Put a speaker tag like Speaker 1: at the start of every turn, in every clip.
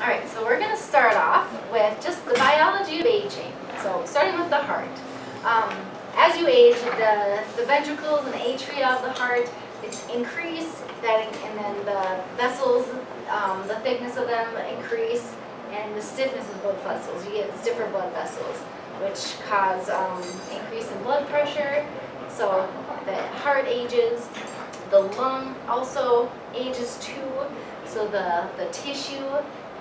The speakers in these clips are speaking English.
Speaker 1: All right, so we're going to start off with just the biology of aging. So starting with the heart. As you age, the ventricles and the atria of the heart increase, and then the vessels, the thickness of them increase, and the stiffness of blood vessels. You get stiffer blood vessels, which cause increase in blood pressure. So the heart ages. The lung also ages too. So the tissue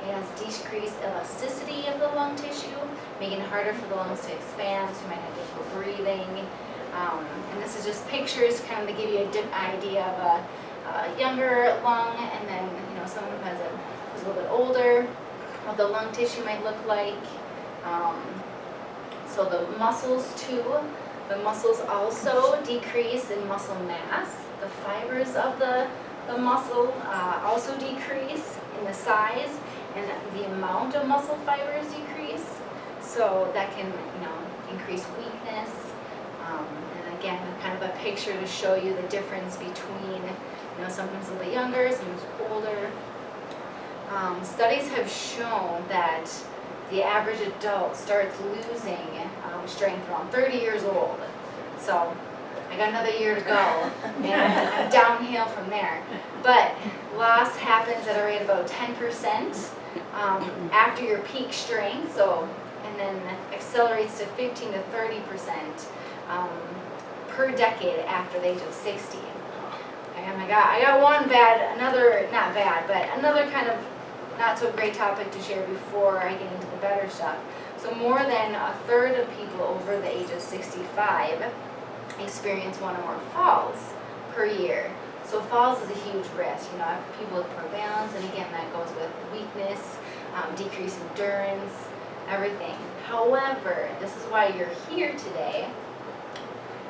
Speaker 1: has decreased elasticity of the lung tissue, making it harder for the lungs to expand, so you might have difficult breathing. And this is just pictures kind of to give you an idea of a younger lung, and then someone who's a little bit older, what the lung tissue might look like. So the muscles too, the muscles also decrease in muscle mass. The fibers of the muscle also decrease in the size, and the amount of muscle fibers decrease. So that can increase weakness. And again, kind of a picture to show you the difference between someone who's a little bit younger, someone who's older. Studies have shown that the average adult starts losing strength around 30 years old. So I got another year to go, and I'm downhill from there. But loss happens at a rate of about 10% after your peak strength, and then accelerates to 15 to 30% per decade after the age of 60. And I got one another kind of not so great topic to share before I get into the better stuff. So more than a third of people over the age of 65 experience one or more falls per year. So falls is a huge risk. People with poor balance, and again, that goes with weakness, decreased endurance, everything. However, this is why you're here today,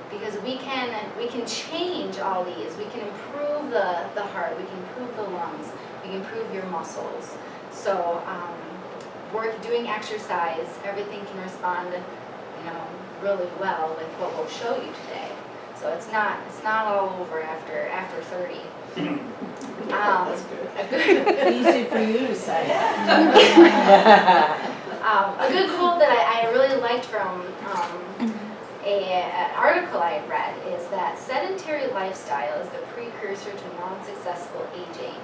Speaker 1: because we can change all these. We can improve the heart, we can improve the lungs, we can improve your muscles. So doing exercise, everything can respond really well with what we'll show you today. So it's not all over after 30.
Speaker 2: Easy for you to say.
Speaker 1: A good quote that I really liked from an article I had read is that sedentary lifestyle is the precursor to non-successful aging,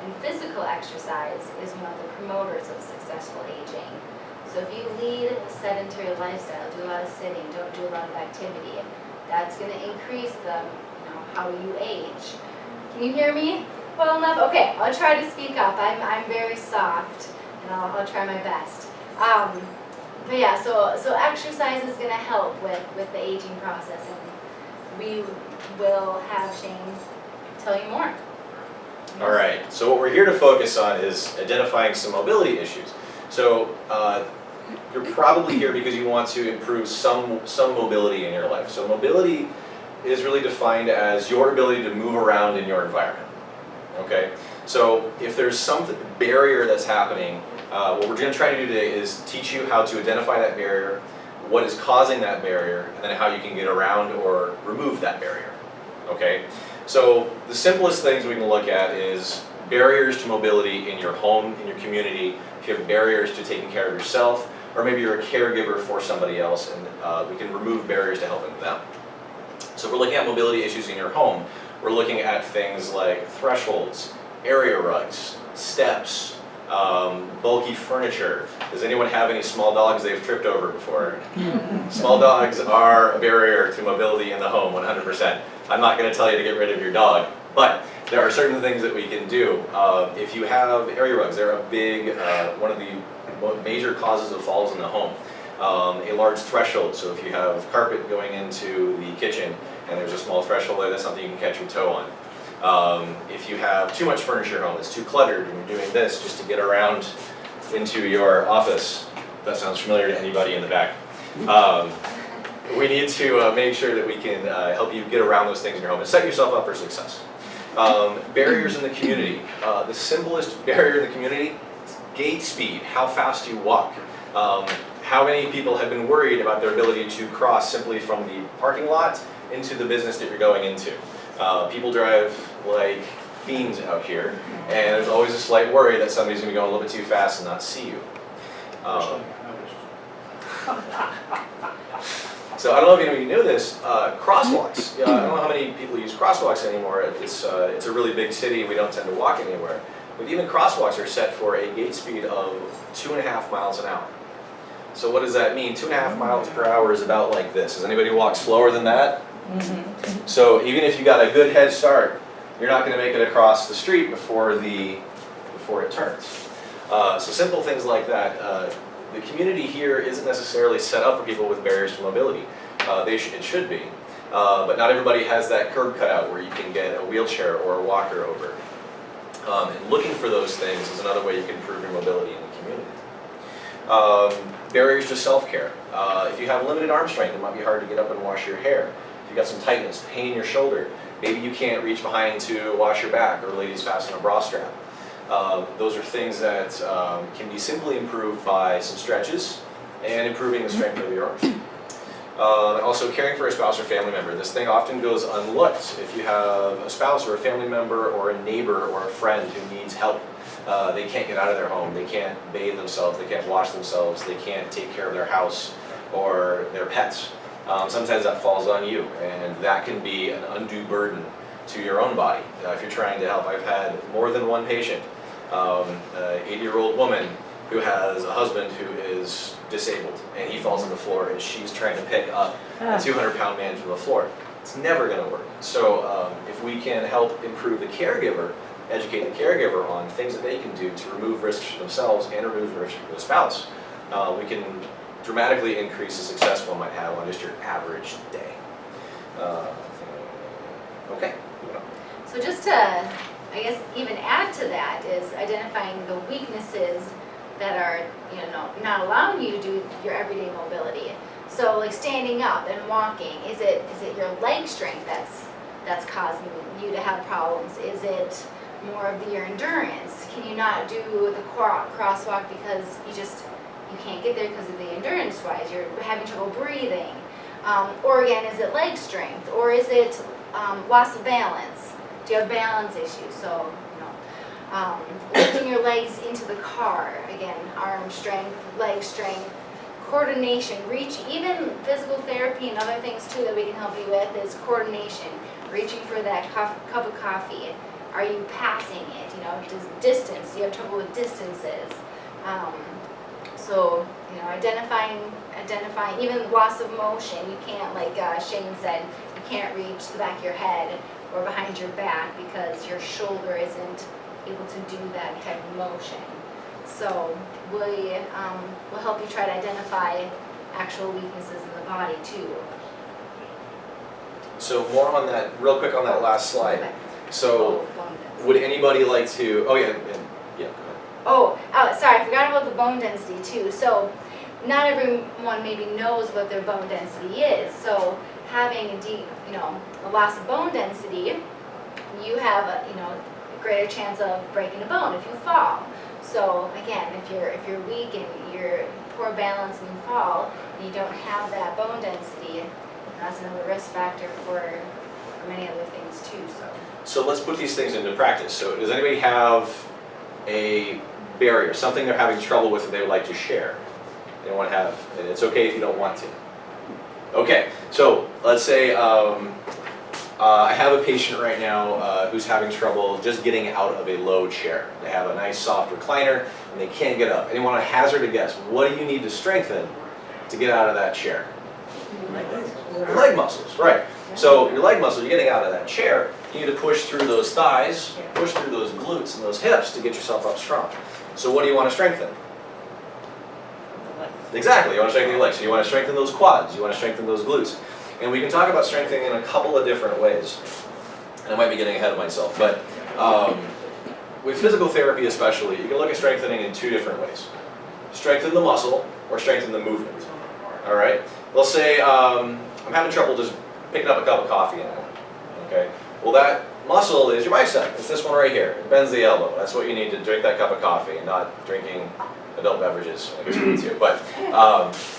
Speaker 1: and physical exercise is one of the promoters of successful aging. So if you lead a sedentary lifestyle, do a lot of sitting, don't do a lot of activity, that's going to increase how you age. Can you hear me well enough? Okay, I'll try to speak up. I'm very soft, and I'll try my best. But yeah, so exercise is going to help with the aging process, and we will have Shane tell you more.
Speaker 3: All right, so what we're here to focus on is identifying some mobility issues. So you're probably here because you want to improve some mobility in your life. So mobility is really defined as your ability to move around in your environment. Okay, so if there's some barrier that's happening, what we're going to try to do today is teach you how to identify that barrier, what is causing that barrier, and then how you can get around or remove that barrier. Okay, so the simplest things we can look at is barriers to mobility in your home, in your community. If you have barriers to taking care of yourself, or maybe you're a caregiver for somebody else, and we can remove barriers to helping them. So if we're looking at mobility issues in your home, we're looking at things like thresholds, area rugs, steps, bulky furniture. Does anyone have any small dogs they've tripped over before? Small dogs are a barrier to mobility in the home, 100%. I'm not going to tell you to get rid of your dog, but there are certain things that we can do. If you have area rugs, they're a big, one of the major causes of falls in the home. A large threshold, so if you have carpet going into the kitchen and there's a small threshold there, that's something you can catch your toe on. If you have too much furniture at home, it's too cluttered, and you're doing this just to get around into your office, if that sounds familiar to anybody in the back. We need to make sure that we can help you get around those things in your home and set yourself up for success. Barriers in the community. The simplest barrier in the community is gait speed, how fast you walk. How many people have been worried about their ability to cross simply from the parking lot into the business that you're going into? People drive like fiends out here, and there's always a slight worry that somebody's going to go a little bit too fast and not see you. So I don't know if any of you knew this, crosswalks. I don't know how many people use crosswalks anymore. It's a really big city and we don't tend to walk anywhere. But even crosswalks are set for a gate speed of 2.5 miles an hour. So what does that mean? 2.5 miles per hour is about like this. Has anybody walked slower than that? Mm-hmm. So even if you got a good head start, you're not going to make it across the street before it turns. So simple things like that. The community here isn't necessarily set up for people with barriers to mobility. It should be. But not everybody has that curb cut out where you can get a wheelchair or a walker over. And looking for those things is another way you can improve your mobility in the community. Barriers to self-care. If you have limited arm strength, it might be hard to get up and wash your hair. If you've got some tightness, pain in your shoulder, maybe you can't reach behind to wash your back, or ladies fasten a bra strap. Those are things that can be simply improved by some stretches and improving the strength of your arms. Also caring for a spouse or family member. This thing often goes unlooked. If you have a spouse or a family member or a neighbor or a friend who needs help, they can't get out of their home, they can't bathe themselves, they can't wash themselves, they can't take care of their house or their pets. Sometimes that falls on you, and that can be an undue burden to your own body if you're trying to help. I've had more than one patient, an 80-year-old woman who has a husband who is disabled, and he falls on the floor, and she's trying to pick up a 200-pound man from the floor. It's never going to work. So if we can help improve the caregiver, educate the caregiver on things that they can do to remove risks for themselves and remove risks for the spouse, we can dramatically increase the success one might have on just your average day. Okay.
Speaker 1: So just to, I guess, even add to that is identifying the weaknesses that are, not allowing you to do your everyday mobility. So like standing up and walking, is it your leg strength that's causing you to have problems? Is it more of your endurance? Can you not do the crosswalk because you can't get there because of the endurance-wise? You're having trouble breathing. Or again, is it leg strength? Or is it loss of balance? Do you have balance issues? So, lifting your legs into the car, again, arm strength, leg strength, coordination, reach, even physical therapy and other things too that we can help you with is coordination, reaching for that cup of coffee. Are you passing it? Does distance, do you have trouble with distances? So, identifying even loss of motion. You can't, like Shane said, you can't reach the back of your head or behind your back because your shoulder isn't able to do that type of motion. So we'll help you try to identify actual weaknesses in the body too.
Speaker 3: So more on that, real quick on that last slide.
Speaker 1: Okay.
Speaker 3: So would anybody like to, go ahead.
Speaker 1: Oh, sorry, I forgot about the bone density too. So not everyone maybe knows what their bone density is. So having a loss of bone density, you have a greater chance of breaking a bone if you fall. So again, if you're weak and you're poor balance and you fall, and you don't have that bone density, that's another risk factor for many other things too.
Speaker 3: So let's put these things into practice. So does anybody have a barrier, something they're having trouble with that they would like to share? Anyone have? And it's okay if you don't want to. Okay, so let's say I have a patient right now who's having trouble just getting out of a low chair. They have a nice soft recliner and they can't get up. Anyone want to hazard a guess? What do you need to strengthen to get out of that chair? Your leg muscles, right. So your leg muscles, you're getting out of that chair, you need to push through those thighs, push through those glutes and those hips to get yourself up strong. So what do you want to strengthen? Exactly, you want to strengthen your legs. So you want to strengthen those quads, you want to strengthen those glutes. And we can talk about strengthening in a couple of different ways. And I might be getting ahead of myself, but with physical therapy especially, you can look at strengthening in two different ways. Strengthen the muscle or strengthen the movement. All right? Let's say I'm having trouble just picking up a cup of coffee in a morning. Okay? Well, that muscle is your bicep. It's this one right here. It bends the elbow. That's what you need to drink that cup of coffee and not drinking adult beverages. I guess you need to. But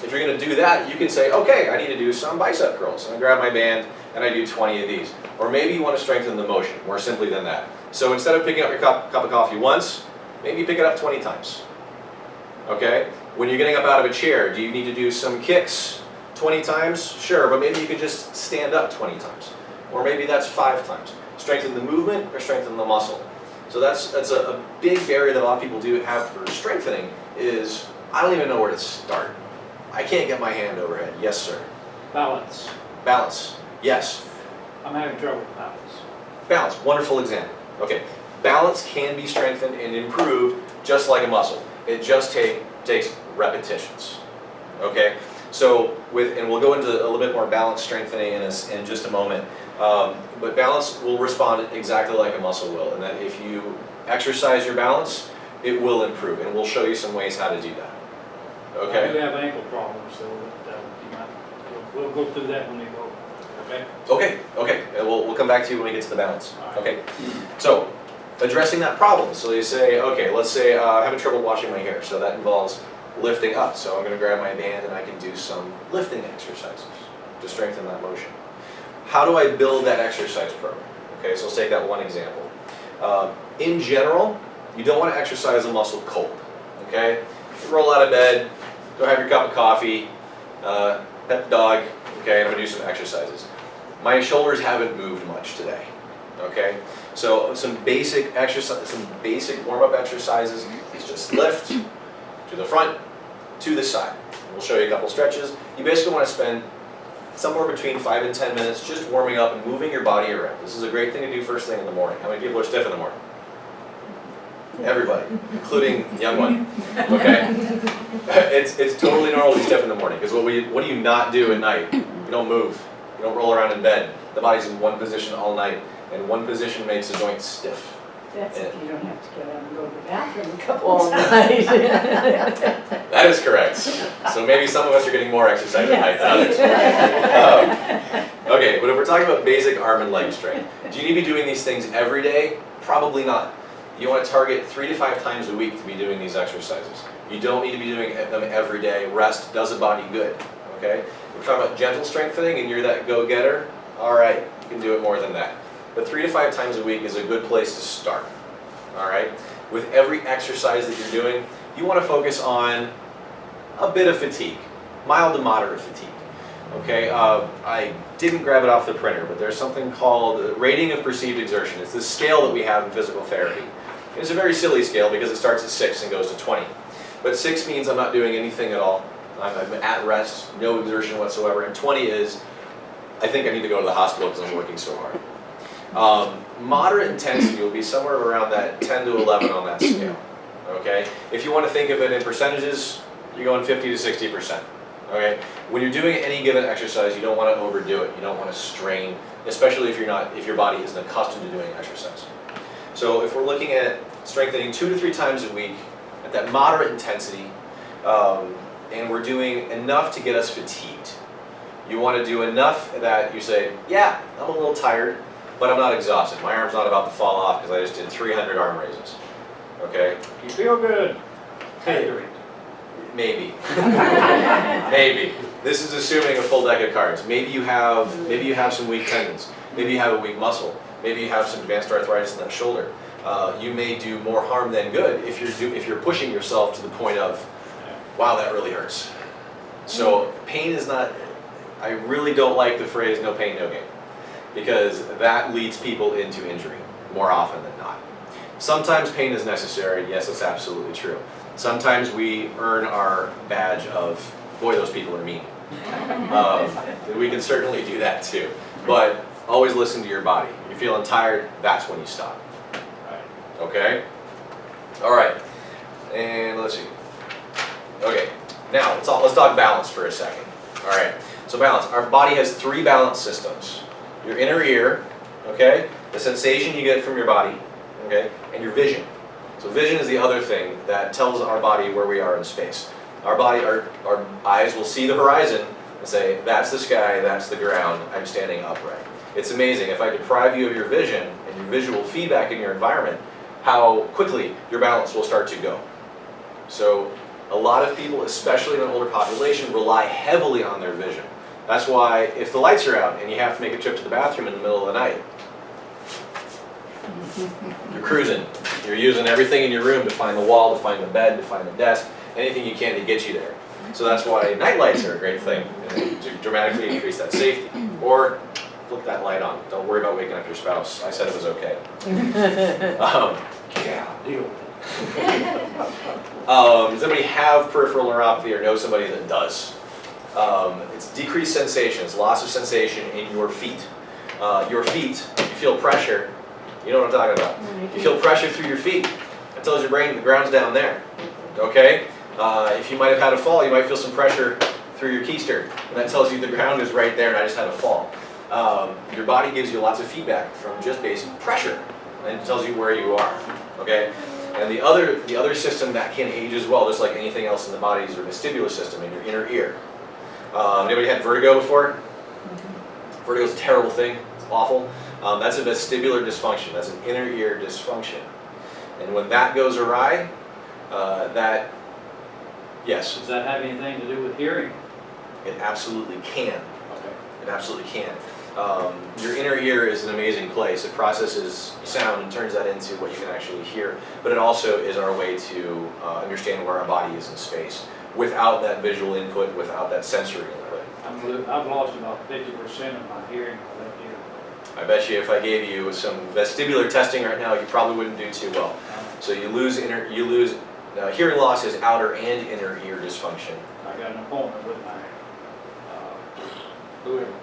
Speaker 3: if you're going to do that, you can say, okay, I need to do some bicep curls. And I grab my band and I do 20 of these. Or maybe you want to strengthen the motion more simply than that. So instead of picking up your cup of coffee once, maybe pick it up 20 times. Okay? When you're getting up out of a chair, do you need to do some kicks 20 times? Sure, but maybe you could just stand up 20 times. Or maybe that's 5 times. Strengthen the movement or strengthen the muscle. So that's a big barrier that a lot of people do have for strengthening is, I don't even know where to start. I can't get my hand overhead. Yes, sir.
Speaker 4: Balance.
Speaker 3: Balance. Yes.
Speaker 4: I'm having trouble with balance.
Speaker 3: Balance. Wonderful example. Okay. Balance can be strengthened and improved just like a muscle. It just takes repetitions. Okay? So and we'll go into a little bit more balance strengthening in just a moment. But balance will respond exactly like a muscle will, and that if you exercise your balance, it will improve, and we'll show you some ways how to do that. Okay?
Speaker 4: I do have ankle problems, so we'll go through that when we go. Okay?
Speaker 3: Okay, and we'll come back to you when we get to the balance.
Speaker 4: All right.
Speaker 3: Okay, so addressing that problem. So you say, okay, let's say I'm having trouble washing my hair, so that involves lifting up. So I'm going to grab my band and I can do some lifting exercises to strengthen that motion. How do I build that exercise program? Okay, so let's take that one example. In general, you don't want to exercise a muscle cold. Okay, roll out of bed, go have your cup of coffee, pet the dog. Okay, and I'm going to do some exercises. My shoulders haven't moved much today. Okay, so some basic exercise, some basic warm-up exercises is just lift to the front, to the side. We'll show you a couple stretches. You basically want to spend somewhere between 5 and 10 minutes just warming up and moving your body around. This is a great thing to do first thing in the morning. How many people are stiff in the morning? Everybody, including young one. Okay, it's totally normal to be stiff in the morning because what do you not do at night? You don't move. You don't roll around in bed. The body's in one position all night, and one position makes the joint stiff.
Speaker 2: That's if you don't have to get up and go to the bathroom a couple of times.
Speaker 3: That is correct. So maybe some of us are getting more exercise at night than others. Okay, but if we're talking about basic arm and leg strength, do you need to be doing these things every day? Probably not. You want to target 3 to 5 times a week to be doing these exercises. You don't need to be doing them every day. Rest does a body good. Okay? If we're talking about gentle strengthening and you're that go-getter, all right, you can do it more than that. But 3 to 5 times a week is a good place to start. All right? With every exercise that you're doing, you want to focus on a bit of fatigue, mild to moderate fatigue. Okay, I didn't grab it off the printer, but there's something called the rating of perceived exertion. It's this scale that we have in physical therapy. It's a very silly scale because it starts at 6 and goes to 20. But 6 means I'm not doing anything at all. I'm at rest, no exertion whatsoever. And 20 is, I think I need to go to the hospital because I'm working so hard. Moderate intensity will be somewhere around that 10 to 11 on that scale. Okay, if you want to think of it in percentages, you're going 50 to 60%. Okay, when you're doing any given exercise, you don't want to overdo it. You don't want to strain, especially if your body isn't accustomed to doing exercise. So if we're looking at strengthening 2 to 3 times a week at that moderate intensity, and we're doing enough to get us fatigued. You want to do enough that you say, yeah, I'm a little tired, but I'm not exhausted. My arm's not about to fall off because I just did 300 arm raises. Okay?
Speaker 4: You feel good. Tendering.
Speaker 3: Maybe. Maybe. This is assuming a full deck of cards. Maybe you have some weak tendons. Maybe you have a weak muscle. Maybe you have some advanced arthritis in that shoulder. You may do more harm than good if you're pushing yourself to the point of, wow, that really hurts. So pain is not. I really don't like the phrase "no pain, no gain," because that leads people into injury more often than not. Sometimes pain is necessary. Yes, that's absolutely true. Sometimes we earn our badge of, boy, those people are mean. We can certainly do that too. But always listen to your body. If you're feeling tired, that's when you stop. Okay? All right. And let's see. Okay. Now, let's talk balance for a second. All right. So balance. Our body has 3 balance systems. Your inner ear, okay? The sensation you get from your body, okay? And your vision. So vision is the other thing that tells our body where we are in space. Our eyes will see the horizon and say, that's the sky, that's the ground, I'm standing upright. It's amazing. If I deprive you of your vision and your visual feedback in your environment, how quickly your balance will start to go. So a lot of people, especially in an older population, rely heavily on their vision. That's why if the lights are out and you have to make a trip to the bathroom in the middle of the night, You're cruising. You're using everything in your room to find the wall, to find the bed, to find the desk, anything you can to get you there. So that's why night lights are a great thing, to dramatically increase that safety. Or flip that light on. Don't worry about waking up your spouse. I said it was okay.
Speaker 4: Yeah, deal with it.
Speaker 3: Does anybody have peripheral neuropathy or know somebody that does? It's decreased sensations, loss of sensation in your feet. Your feet, you feel pressure, you know what I'm talking about. You feel pressure through your feet. That tells your brain the ground's down there. Okay? If you might have had a fall, you might feel some pressure through your keister. And that tells you the ground is right there and I just had a fall. Your body gives you lots of feedback from just basic pressure. And it tells you where you are. Okay? And the other system that can age as well, just like anything else in the body, is your vestibular system in your inner ear. Anybody had vertigo before? Vertigo is a terrible thing. It's awful. That's a vestibular dysfunction. That's an inner ear dysfunction. And when that goes awry, yes,
Speaker 4: Does that have anything to do with hearing?
Speaker 3: it absolutely can.
Speaker 4: Okay.
Speaker 3: It absolutely can. Your inner ear is an amazing place. It processes sound and turns that into what you can actually hear. But it also is our way to understand where our body is in space. Without that visual input, without that sensory input.
Speaker 4: I've lost about 50% of my hearing in my left ear.
Speaker 3: I bet you if I gave you some vestibular testing right now, you probably wouldn't do too well. So you lose hearing loss is outer and inner ear dysfunction.
Speaker 4: I got an appointment with my, whoever,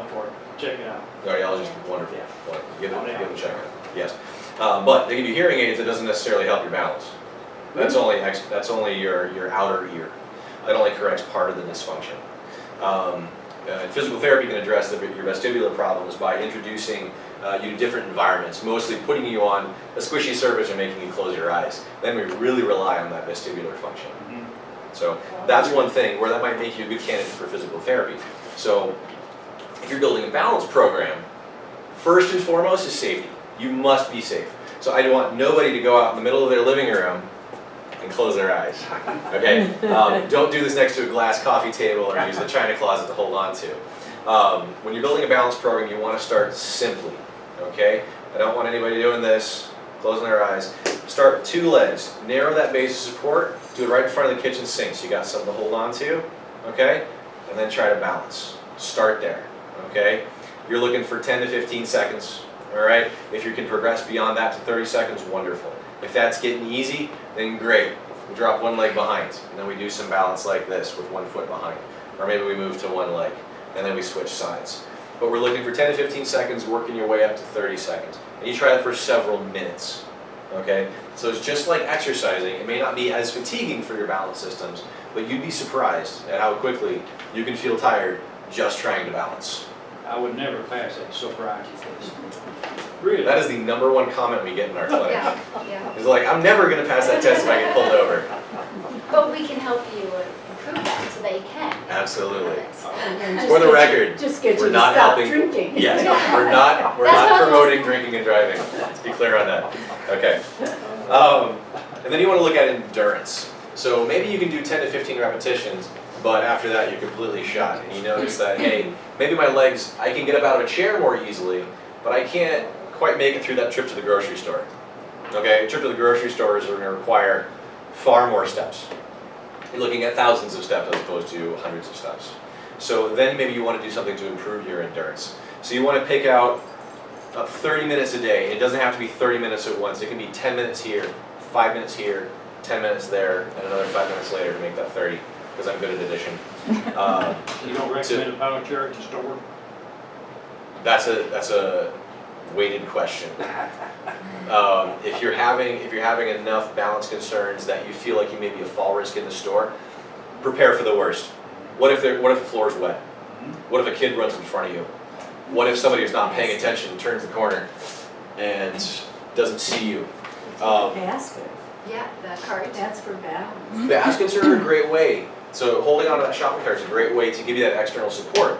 Speaker 4: for it. Check it out.
Speaker 3: Audiologist, wonderful. Well, give it a check out. Yes. But they give you hearing aids, it doesn't necessarily help your balance. That's only your outer ear. That only corrects part of the dysfunction. And physical therapy can address your vestibular problems by introducing you to different environments, mostly putting you on a squishy surface and making you close your eyes. Then we really rely on that vestibular function. So that's one thing where that might make you a good candidate for physical therapy. So if you're building a balance program, first and foremost is safety. You must be safe. So I want nobody to go out in the middle of their living room and close their eyes. Okay? Don't do this next to a glass coffee table or use the china closet to hold on to. When you're building a balance program, you want to start simply. Okay? I don't want anybody doing this, closing their eyes. Start with 2 legs. Narrow that base of support. Do it right in front of the kitchen sink so you got something to hold on to. Okay? And then try to balance. Start there. Okay? You're looking for 10 to 15 seconds. Alright? If you can progress beyond that to 30 seconds, wonderful. If that's getting easy, then great. We drop one leg behind, and then we do some balance like this with 1 foot behind. Or maybe we move to 1 leg, and then we switch sides. But we're looking for 10 to 15 seconds, working your way up to 30 seconds. And you try that for several minutes. Okay? So it's just like exercising. It may not be as fatiguing for your balance systems, but you'd be surprised at how quickly you can feel tired just trying to balance.
Speaker 4: I would never pass that sobriety test. Really?
Speaker 3: That is the #1 comment we get in our clinic.
Speaker 1: Yeah.
Speaker 3: It's like, I'm never going to pass that test if I get pulled over.
Speaker 1: But we can help you improve that so that you can.
Speaker 3: Absolutely.
Speaker 2: And
Speaker 3: For the record,
Speaker 2: just get
Speaker 3: we're
Speaker 2: you to
Speaker 3: not
Speaker 2: stop
Speaker 3: helping.
Speaker 2: drinking.
Speaker 3: Yes, we're not
Speaker 1: That's what
Speaker 3: promoting drinking and driving. Let's be clear on that. Okay. And then you want to look at endurance. So maybe you can do 10 to 15 repetitions, but after that you're completely shot. And you notice that, hey, maybe my legs, I can get up out of a chair more easily, but I can't quite make it through that trip to the grocery store. Okay, a trip to the grocery store is going to require far more steps. You're looking at thousands of steps as opposed to hundreds of steps. So then maybe you want to do something to improve your endurance. So you want to pick out 30 minutes a day. It doesn't have to be 30 minutes at once. It can be 10 minutes here, 5 minutes here, 10 minets there, and another 5 minutes later to make that 30, because I'm good at addition.
Speaker 4: You don't recommend a power chair at the store?
Speaker 3: That's a weighted question. If you're having enough balance concerns that you feel like you may be a fall risk in the store, prepare for the worst. What if the floor is wet? What if a kid runs in front of you? What if somebody who's not paying attention turns the corner and doesn't see you?
Speaker 2: Basket.
Speaker 1: Yeah, the cart.
Speaker 2: That's for balance.
Speaker 3: Baskets are a great way. So holding onto that shopping cart is a great way to give you that external support.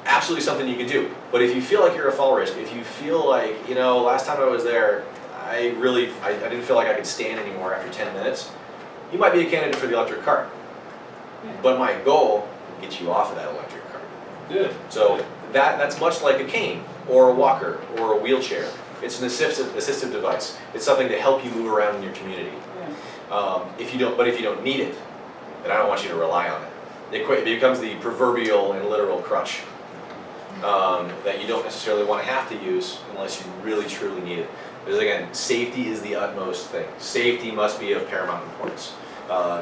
Speaker 3: Absolutely something you can do. But if you feel like you're a fall risk, if you feel like, last time I was there, I didn't feel like I could stand anymore after 10 minutes, you might be a candidate for the electric cart. But my goal is to get you off of that electric cart.
Speaker 4: Good.
Speaker 3: So that's much like a cane. or a walker, or a wheelchair. It's an assistive device. It's something to help you move around in your community. If you don't need it, then I don't want you to rely on it. It becomes the proverbial and literal crutch that you don't necessarily want to have to use unless you really truly need it. Because again, safety is the utmost thing. Safety must be of paramount importance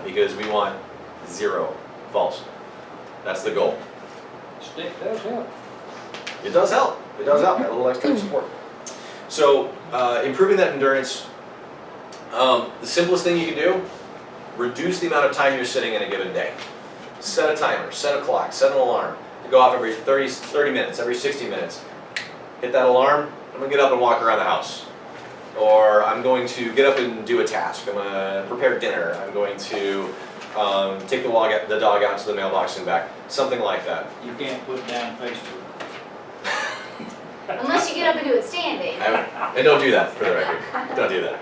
Speaker 3: because we want 0 falls. That's the goal.
Speaker 4: Stick does help.
Speaker 3: It does help. It does help. That little extra support. So improving that endurance, the simplest thing you can do, reduce the amount of time you're sitting in a given day. Set a timer, set a clock, set an alarm. To go off every 30 minutes, every 60 minutes. Hit that alarm, I'm going to get up and walk around the house. Or I'm going to get up and do a task. I'm going to prepare dinner. I'm going to take the dog out to the mailbox and back. Something like that.
Speaker 4: You can't put down Facebook.
Speaker 1: Unless you get up and do it standing.
Speaker 3: And don't do that, for the record. Don't do that.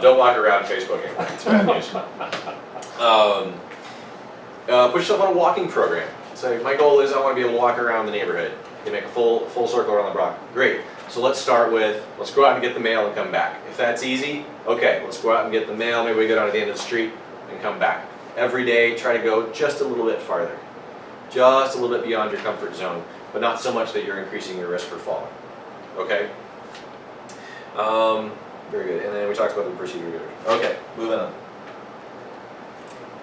Speaker 3: Don't walk around Facebooking. It's bad news. Put yourself on a walking program. So my goal is I want to be able to walk around the neighborhood. You make a full circle around the block. Great. So let's start with, let's go out and get the mail and come back. If that's easy, okay, let's go out and get the mail. Maybe we go down to the end of the street and come back. Every day, try to go just a little bit farther. Just a little bit beyond your comfort zone, but not so much that you're increasing your risk for falling. Okay? Very good. And then we talked about the procedure. Okay, moving on.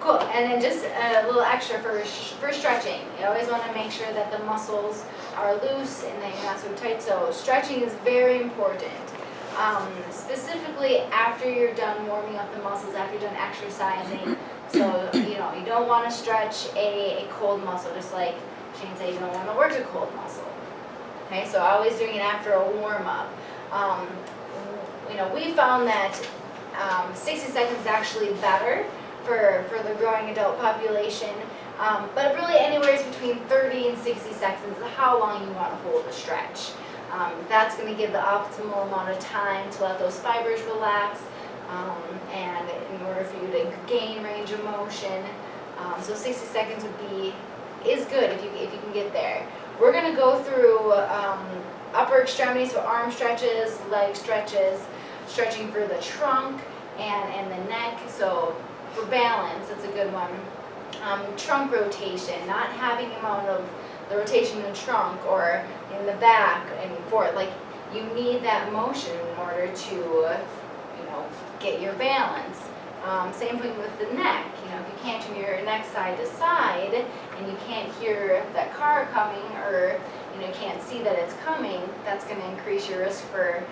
Speaker 1: Cool, and then just a little extra for stretching. You always want to make sure that the muscles are loose and that you're not so tight. So stretching is very important. Specifically after you're done warming up the muscles, after you're done exercising. So you don't want to stretch a cold muscle, just like Shane said, you don't want to work a cold muscle. Okay, so always doing it after a warm up. We found that 60 seconds is actually better for the growing adult population, but really anywhere between 30 and 60 seconds is how long you want to hold a stretch. That's going to give the optimal amount of time to let those fibers relax, and in order for you to gain range of motion. So 60 seconds is good if you can get there. We're going to go through upper extremities, so arm stretches, leg stretches, stretching for the trunk and the neck. So for balance, it's a good one. Trunk rotation, not having amount of the rotation in the trunk or in the back and forth. Like, you need that motion in order to, get your balance. Same thing with the neck. If you can't turn your neck side to side and you can't hear that car coming, or can't see that it's coming, that's going to increase your risk for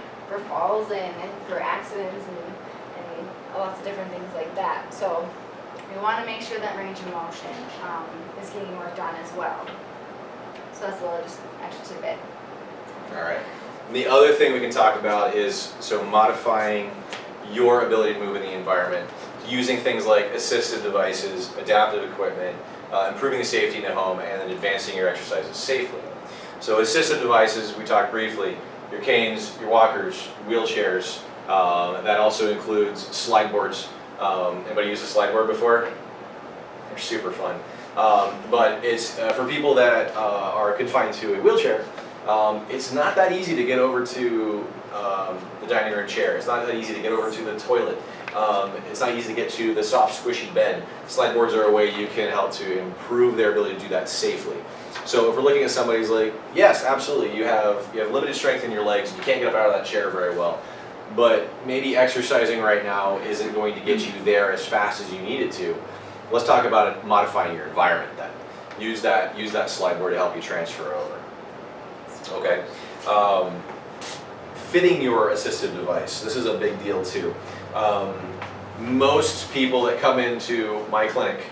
Speaker 1: falls and for accidents and lots of different things like that. So we want to make sure that range of motion is getting worked on as well. So that's a little just extra tidbit.
Speaker 3: All right. And the other thing we can talk about is modifying your ability to move in the environment, using things like assistive devices, adaptive equipment, improving the safety in the home, and then advancing your exercises safely. So assistive devices, we talked briefly, your canes, your walkers, wheelchairs. That also includes slide boards. Anybody used a slide board before? They're super fun. But it's for people that are confined to a wheelchair. It's not that easy to get over to the dining room chair. It's not that easy to get over to the toilet. It's not easy to get to the soft, squishy bed. Slide boards are a way you can help to improve their ability to do that safely. So if we're looking at somebody who's like, yes, absolutely, you have limited strength in your legs, you can't get up out of that chair very well, but maybe exercising right now isn't going to get you there as fast as you need it to. Let's talk about it, modifying your environment then. Use that slide board to help you transfer over. Okay. Fitting your assistive device. This is a big deal too. Most people that come into my clinic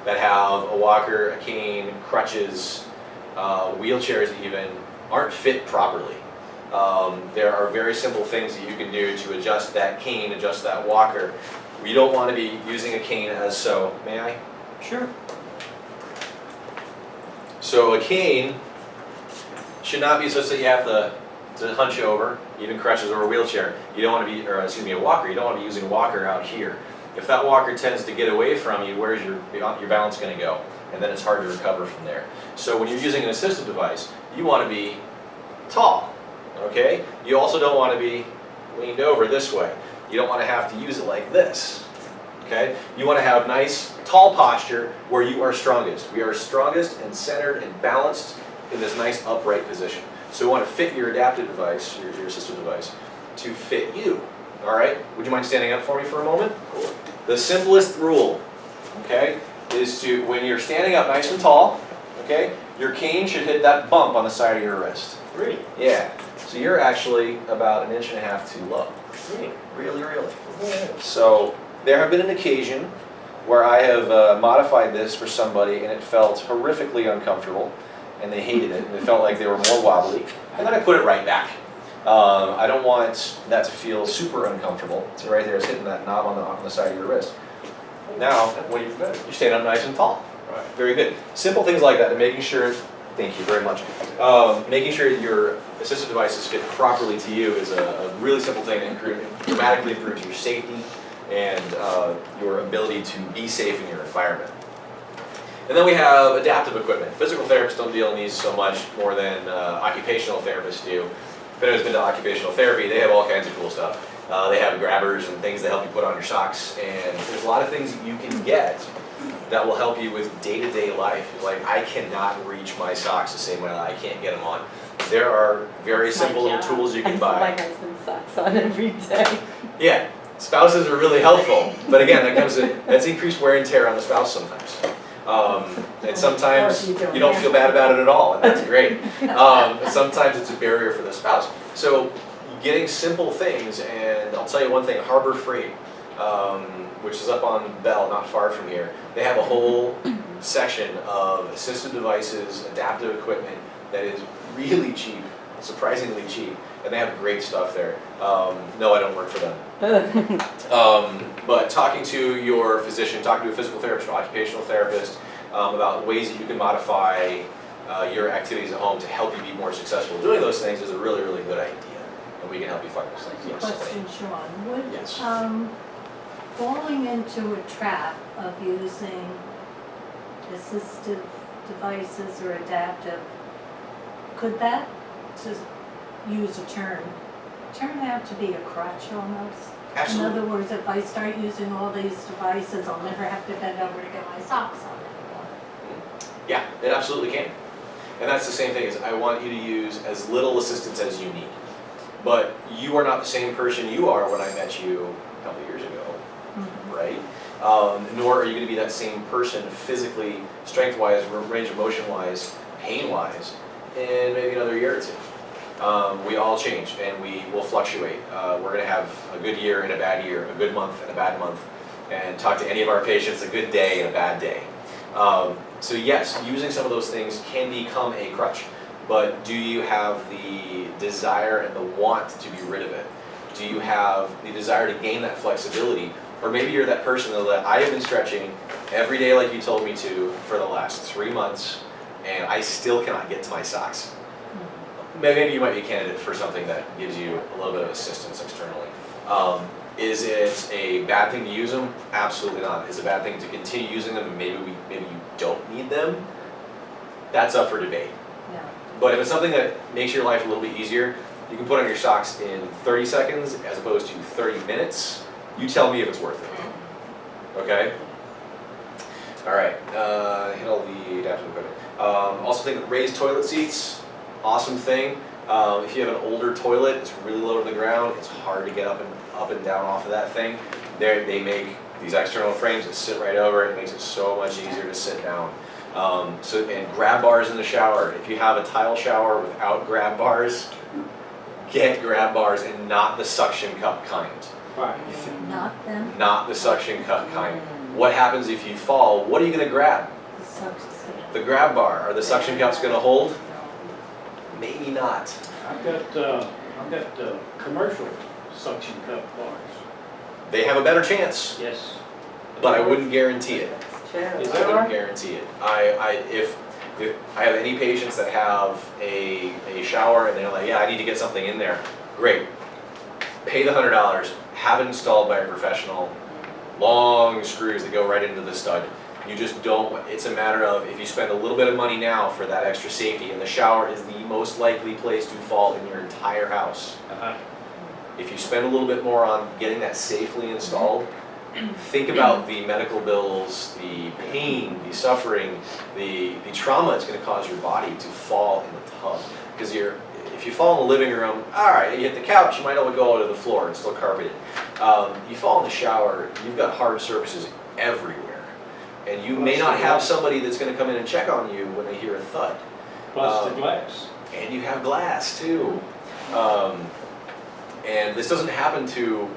Speaker 3: that have a walker, a cane, crutches, wheelchairs even, aren't fit properly. There are very simple things that you can do to adjust that cane, adjust that walker. We don't want to be using a cane as so. May I?
Speaker 4: Sure.
Speaker 3: So a cane should not be such that you have to hunch over, even crutches or a wheelchair. You don't want to be, or excuse me, a walker. You don't want to be using a walker out here. If that walker tends to get away from you, where's your balance going to go? And then it's hard to recover from there. So when you're using an assistive device, you want to be tall. okay? You also don't want to be leaned over this way. You don't want to have to use it like this, okay? You want to have nice, tall posture where you are strongest. We are strongest and centered and balanced in this nice upright position. So we want to fit your adaptive device, your assistive device, to fit you, all right? Would you mind standing up for me for a moment? The simplest rule, okay, is to, when you're standing up nice and tall, okay, your cane should hit that bump on the side of your wrist.
Speaker 4: Really?
Speaker 3: Yeah. So you're actually about 1.5 inches too low.
Speaker 4: Really?
Speaker 3: Really. So there have been an occasion where I have modified this for somebody and it felt horrifically uncomfortable and they hated it and it felt like they were more wobbly, and then I put it right back. I don't want that to feel super uncomfortable. So right there, it's hitting that knob on the side of your wrist. Now, when you're standing up nice and tall.
Speaker 4: Right.
Speaker 3: Very good. Simple things like that, and making sure, thank you very much, making sure your assistive devices fit properly to you is a really simple thing that dramatically improves your safety and your ability to be safe in your environment. And then we have adaptive equipment. Physical therapists don't deal in these so much more than occupational therapists do. If anyone's been to occupational therapy, they have all kinds of cool stuff. They have grabbers and things that help you put on your socks, and there's a lot of things that you can get that will help you with day-to-day life. Like, I cannot reach my socks the same way. I can't get them on. There are very simple little tools you can buy.
Speaker 2: I put my husband's socks on every day.
Speaker 3: Yeah, spouses are really helpful, but again, that's increased wear and tear on the spouse sometimes. And sometimes you don't feel bad about it at all, and that's great. Sometimes it's a barrier for the spouse. So getting simple things, and I'll tell you one thing, Harbor Freight, which is up on Bell, not far from here, they have a whole section of assistive devices, adaptive equipment that is really cheap, surprisingly cheap, and they have great stuff there. No, I don't work for them. But talking to your physician, talking to a physical therapist or occupational therapist about ways that you can modify your activities at home to help you be more successful doing those things is a really, really good idea. And we can help you find those things. Yes.
Speaker 5: Question, Sean. Would
Speaker 3: Yes.
Speaker 5: falling into a trap of using assistive devices or adaptive, could that, to use a term, turn out to be a crutch almost?
Speaker 3: Absolutely.
Speaker 5: In other words, if I start using all these devices, I'll never have to bend over to get my socks on anymore.
Speaker 3: Yeah, it absolutely can. And that's the same thing, is I want you to use as little assistance as you need. But you are not the same person you are when I met you a couple years ago, right? Nor are you going to be that same person physically, strength-wise, range of motion-wise, pain-wise, in maybe another year or two. We all change and we will fluctuate. We're going to have a good year and a bad year, a good month and a bad month, and talk to any of our patients, a good day and a bad day. So yes, using some of those things can become a crutch, but do you have the desire and the want to be rid of it? Do you have the desire to gain that flexibility? Or maybe you're that person that I have been stretching every day like you told me to for the last 3 months, and I still cannot get to my socks. Maybe you might be a candidate for something that gives you a little bit of assistance externally. Is it a bad thing to use them? Absolutely not. Is it a bad thing to continue using them and maybe you don't need them? That's up for debate.
Speaker 5: Yeah.
Speaker 3: But if it's something that makes your life a little bit easier, you can put on your socks in 30 seconds as opposed to 30 minutes. You tell me if it's worth it. Okay? All right. Hit all the adaptive equipment. Also think that raised toilet seats, awesome thing. If you have an older toilet, it's really low to the ground. It's hard to get up and down off of that thing. They make these external frames that sit right over it. It makes it so much easier to sit down. And grab bars in the shower. If you have a tile shower without grab bars, get grab bars and not the suction cup kind.
Speaker 4: Right.
Speaker 5: Not them,
Speaker 3: Not the suction cup kind. What happens if you fall? What are you going to grab?
Speaker 5: the suction stuff.
Speaker 3: The grab bar. Are the suction cups going to hold? Maybe not.
Speaker 4: I've got commercial suction cup bars.
Speaker 3: They have a better chance,
Speaker 4: Yes.
Speaker 3: but I wouldn't guarantee it.
Speaker 4: Is
Speaker 3: I
Speaker 4: that
Speaker 3: wouldn't
Speaker 4: right?
Speaker 3: guarantee it. If I have any patients that have a shower and they're like, yeah, I need to get something in there, great. Pay the $100, have it installed by a professional, long screws that go right into the stud. You just don't, it's a matter of if you spend a little bit of money now for that extra safety, and the shower is the most likely place to fall in your entire house. If you spend a little bit more on getting that safely installed, think about the medical bills, the pain, the suffering, the trauma it's going to cause your body to fall in the tub. Because if you fall in the living room, all right, you hit the couch, you might not go to the floor, it's still carpeted. You fall in the shower, you've got hard surfaces everywhere. And you may not have somebody that's going to come in and check on you when they hear a thud.
Speaker 4: Plus the glass.
Speaker 3: And you have glass too. And this doesn't happen to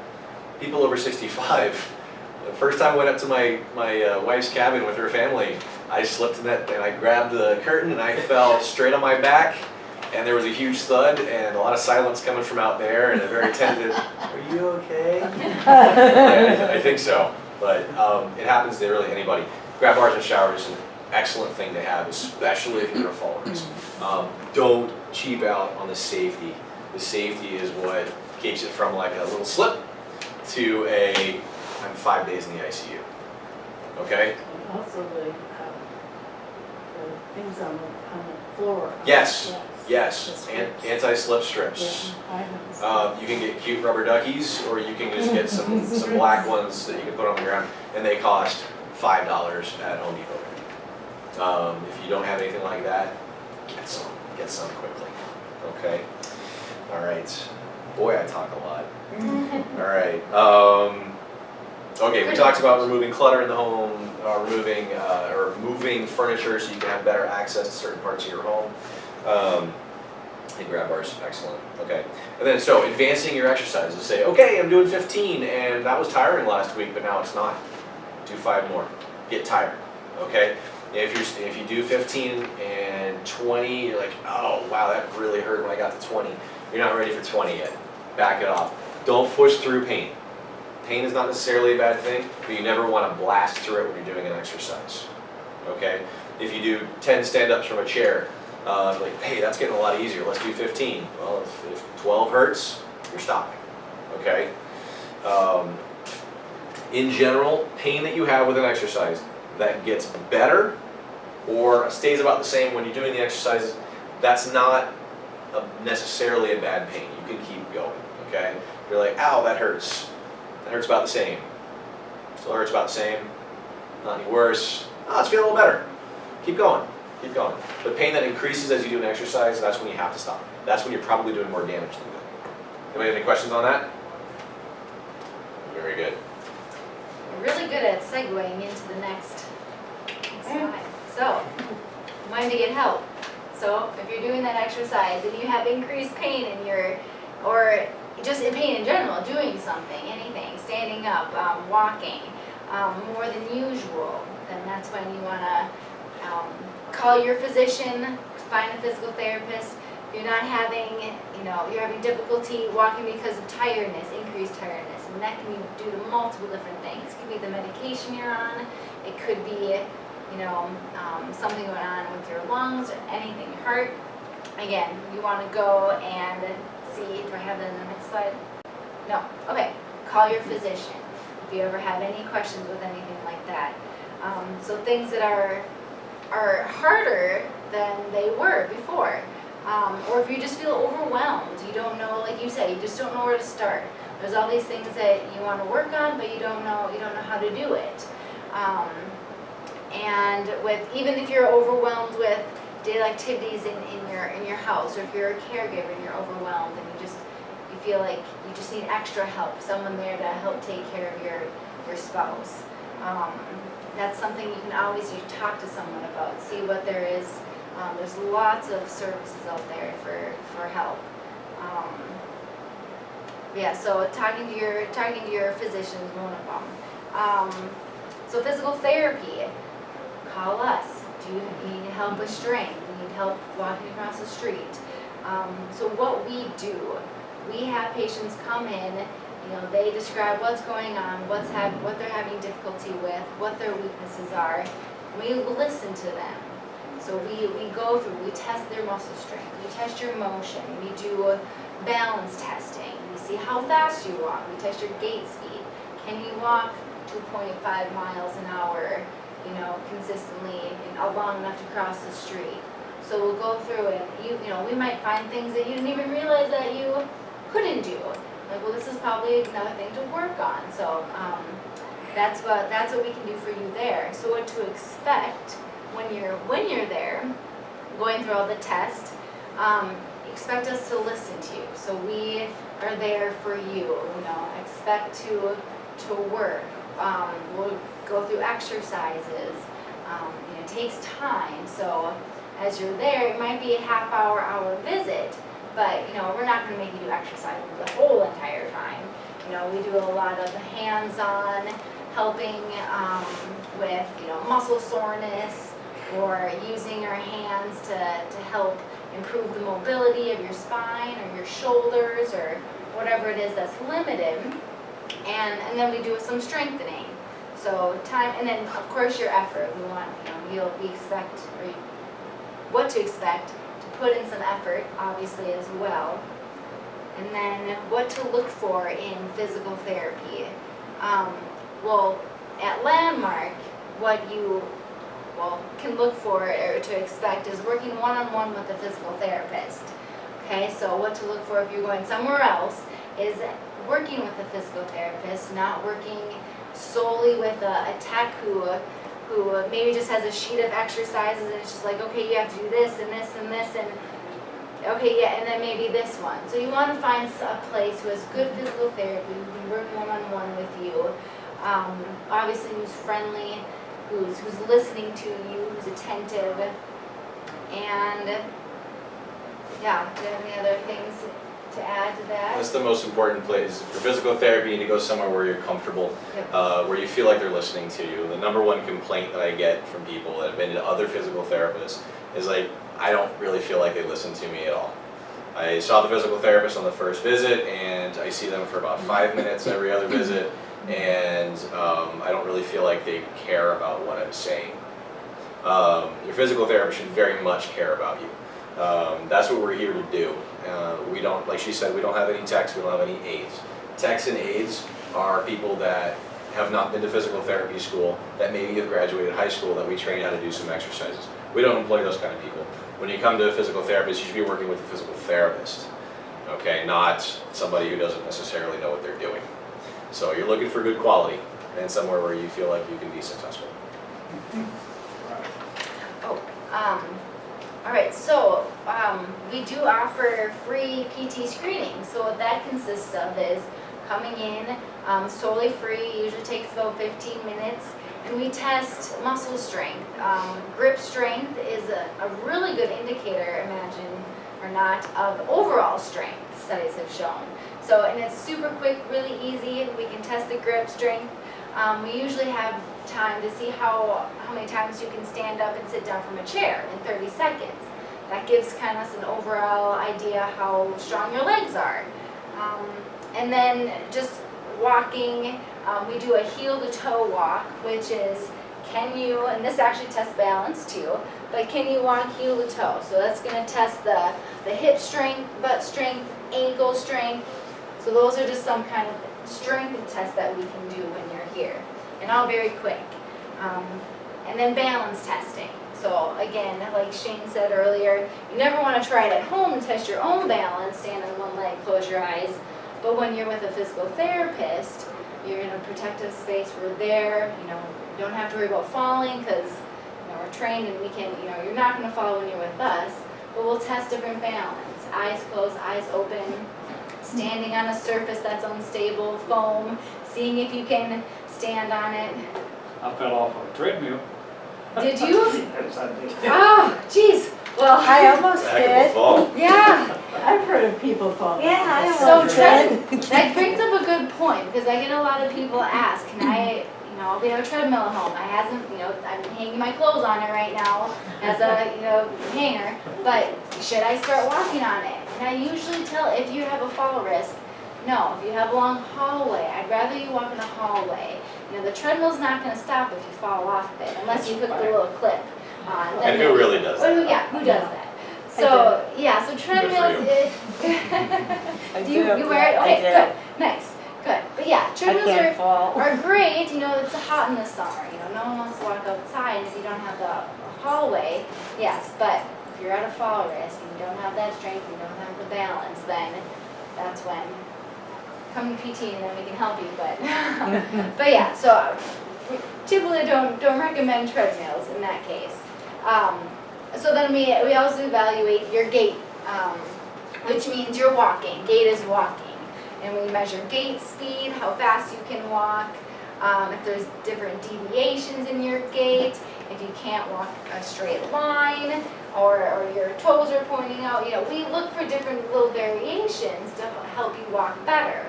Speaker 3: people over 65. The first time I went up to my wife's cabin with her family, I slipped in that and I grabbed the curtain and I fell straight on my back, and there was a huge thud and a lot of silence coming from out there and a very tentative, "Are you okay?" Yeah, I think so, but it happens to really anybody. Grab bars and showers is an excellent thing to have, especially if you're a fall risk. Don't cheap out on the safety. The safety is what keeps it from like a little slip to I'm 5 days in the ICU. Okay?
Speaker 2: And also the things on the floor.
Speaker 3: Yes.
Speaker 2: The
Speaker 3: Yes.
Speaker 2: strips.
Speaker 3: Anti-slip strips.
Speaker 2: Yeah, I haven't seen
Speaker 3: You can get cute rubber duckies, or you can just get some black ones that you can put on the ground, and they cost $5 at Home Depot. If you don't have anything like that, get some. Get some quickly. Okay? All right. Boy, I talk a lot. All right. Okay, we talked about removing clutter in the home, moving furniture so you can have better access to certain parts of your home. And grab bars, excellent. Okay. And then so advancing your exercises. Say, okay, I'm doing 15 and that was tiring last week, but now it's not. Do 5 more. Get tired. Okay? If you do 15 and 20, you're like, oh wow, that really hurt when I got to 20. You're not ready for 20 yet. Back it off. Don't push through pain. Pain is not necessarily a bad thing, but you never want to blast through it when you're doing an exercise. Okay? If you do 10 stand-ups from a chair, like, hey, that's getting a lot easier, let's do 15. Well, if 12 hurts, you're stopping. Okay? In general, pain that you have with an exercise that gets better or stays about the same when you're doing the exercises, that's not necessarily a bad pain. You can keep going. Okay? You're like, ow, that hurts. That hurts about the same. Still hurts about the same. Not any worse. Oh, it's feeling a little better. Keep going. Keep going. But pain that increases as you do an exercise, that's when you have to stop. That's when you're probably doing more damage than good. Anybody have any questions on that? Very good.
Speaker 1: We're really good at segueing into the next slide. So, when to get help. So, if you're doing that exercise and you have increased pain in or just in pain in general, doing something, anything, standing up, walking, more than usual, then that's when you want to call your physician, find a physical therapist. If you're not having, you're having difficulty walking because of tiredness, increased tiredness, and that can be due to multiple different things. It could be the medication you're on, it could be, something going on with your lungs or anything, your heart. Again, you want to go and see, do I have that in the next slide? No, okay, call your physician if you ever have any questions with anything like that. So things that are harder than they were before. Or if you just feel overwhelmed, you don't know, like you said, you just don't know where to start. There's all these things that you want to work on, but you don't know how to do it. And even if you're overwhelmed with daily activities in your house, or if you're a caregiver and you're overwhelmed and you feel like you just need extra help, someone there to help take care of your spouse. That's something you can always talk to someone about, see what there is. There's lots of services out there for help. So talking to your physician is one of them. So physical therapy, call us. Do you need help with strength? Do you need help walking across the street? So what we do, we have patients come in. They describe what's going on, what they're having difficulty with, what their weaknesses are. We listen to them. So we go through, we test their muscle strength, we test your motion, we do balance testing, we see how fast you walk, we test your gait speed. Can you walk 2.5 miles an hour consistently and long enough to cross the street. So we'll go through it. We might find things that you didn't even realize that you couldn't do. Like, well, this is probably another thing to work on. So that's what we can do for you there. So what to expect when you're there, going through all the tests. Expect us to listen to you. So we are there for you. Expect to work. We'll go through exercises. It takes time. So as you're there, it might be a hour visit, but we're not going to make you do exercise the whole entire time. We do a lot of hands-on helping with muscle soreness, or using our hands to help improve the mobility of your spine or your shoulders or whatever it is that's limited. And then we do some strengthening. So time, and then of course your effort. We want, we expect, or what to expect, to put in some effort, obviously, as well. And then what to look for in physical therapy. Well, at Landmark, what you can look for or to expect is working one-on-one with a physical therapist. Okay, so what to look for if you're going somewhere else is working with a physical therapist, not working solely with a tech who maybe just has a sheet of exercises and it's just like, okay, you have to do this and this and this and okay, yeah, and then maybe this one. So you want to find a place who has good physical therapy, who can work one-on-one with you, obviously who's friendly, who's listening to you, who's attentive, and yeah, do you have any other things to add to that?
Speaker 3: That's the most important place. For physical therapy, you need to go somewhere where you're comfortable,
Speaker 1: Yep.
Speaker 3: where you feel like they're listening to you. The number one complaint that I get from people that have been to other physical therapists is like, I don't really feel like they listen to me at all. I saw the physical therapist on the first visit, and I see them for about 5 minutes every other visit, and I don't really feel like they care about what I'm saying. Your physical therapist should very much care about you. That's what we're here to do. We don't, like she said, we don't have any techs, we don't have any aides. Techs and aides are people that have not been to physical therapy school, that maybe have graduated high school, that we train how to do some exercises. We don't employ those kind of people. When you come to a physical therapist, you should be working with a physical therapist, okay, not somebody who doesn't necessarily know what they're doing. So you're looking for good quality and somewhere where you feel like you can be successful.
Speaker 1: All right, so we do offer free PT screening. So what that consists of is coming in solely free, usually takes about 15 minutes, and we test muscle strength. Grip strength is a really good indicator, imagine or not, of overall strength, studies have shown. So, and it's super quick, really easy. We can test the grip strength. We usually have time to see how many times you can stand up and sit down from a chair in 30 seconds. That gives kind of us an overall idea how strong your legs are. And then just walking, we do a heel to toe walk, which is, can you, and this actually tests balance too, but can you walk heel to toe? So that's going to test the hip strength, butt strength, ankle strength. So those are just some kind of strength tests that we can do when you're here, and all very quick. And then balance testing. So again, like Shane said earlier, you never want to try it at home and test your own balance, stand on one leg, close your eyes. But when you're with a physical therapist, you're in a protective space, we're there, you don't have to worry about falling because we're trained and we can, you're not going to fall when you're with us, but we'll test different balance. Eyes closed, eyes open, standing on a surface that's unstable, foam, seeing if you can stand on it.
Speaker 4: I fell off a treadmill.
Speaker 1: Did you?
Speaker 4: Yes, I did.
Speaker 1: Oh, jeez. Well,
Speaker 2: I almost
Speaker 3: It's a heck of a
Speaker 2: did.
Speaker 3: fall.
Speaker 1: yeah.
Speaker 2: I've heard of people falling.
Speaker 5: Yeah, I
Speaker 2: off.
Speaker 1: So
Speaker 5: almost
Speaker 1: that brings up a good point, because I get a lot of people ask, can I, we have a treadmill at home. I hasn't, I'm hanging my clothes on it right now as a, hanger, but should I start walking on it? And I usually tell, if you have a fall risk, no. If you have a long hallway, I'd rather you walk in a hallway. The treadmill's not going to stop if you fall off of it, unless you hook the little clip on.
Speaker 3: And who really does that?
Speaker 1: Yeah, who does that? So, yeah, so treadmills,
Speaker 2: I
Speaker 1: do you wear it?
Speaker 2: I
Speaker 1: Okay,
Speaker 2: do.
Speaker 1: good, nice, good. But yeah,
Speaker 2: I
Speaker 1: treadmills
Speaker 2: can't fall.
Speaker 1: are great, it's hot in the summer, no one wants to walk outside, and if you don't have the hallway, yes, but if you're at a fall risk and you don't have that strength, you don't have the balance, then that's when, come to PT and then we can help you, but, but yeah, so typically don't recommend treadmills in that case. So then we also evaluate your gait, which means you're walking, gait is walking. And we measure gait speed, how fast you can walk, if there's different deviations in your gait, if you can't walk a straight line, or your toes are pointing out. We look for different little variations to help you walk better.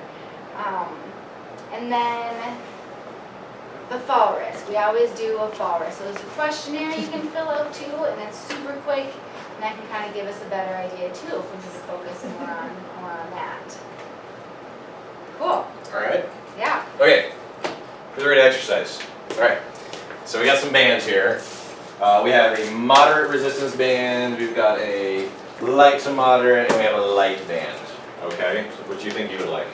Speaker 1: And then the fall risk. We always do a fall risk. So there's a questionnaire you can fill out too, and it's super quick, and that can kind of give us a better idea too if we just focus more on that. Cool.
Speaker 3: All right.
Speaker 1: Yeah.
Speaker 3: Okay. Who's ready to exercise? All right. So we got some bands here. We have a moderate resistance band. We've got a light to moderate, and we have a light band. Okay. So what do you think you would like?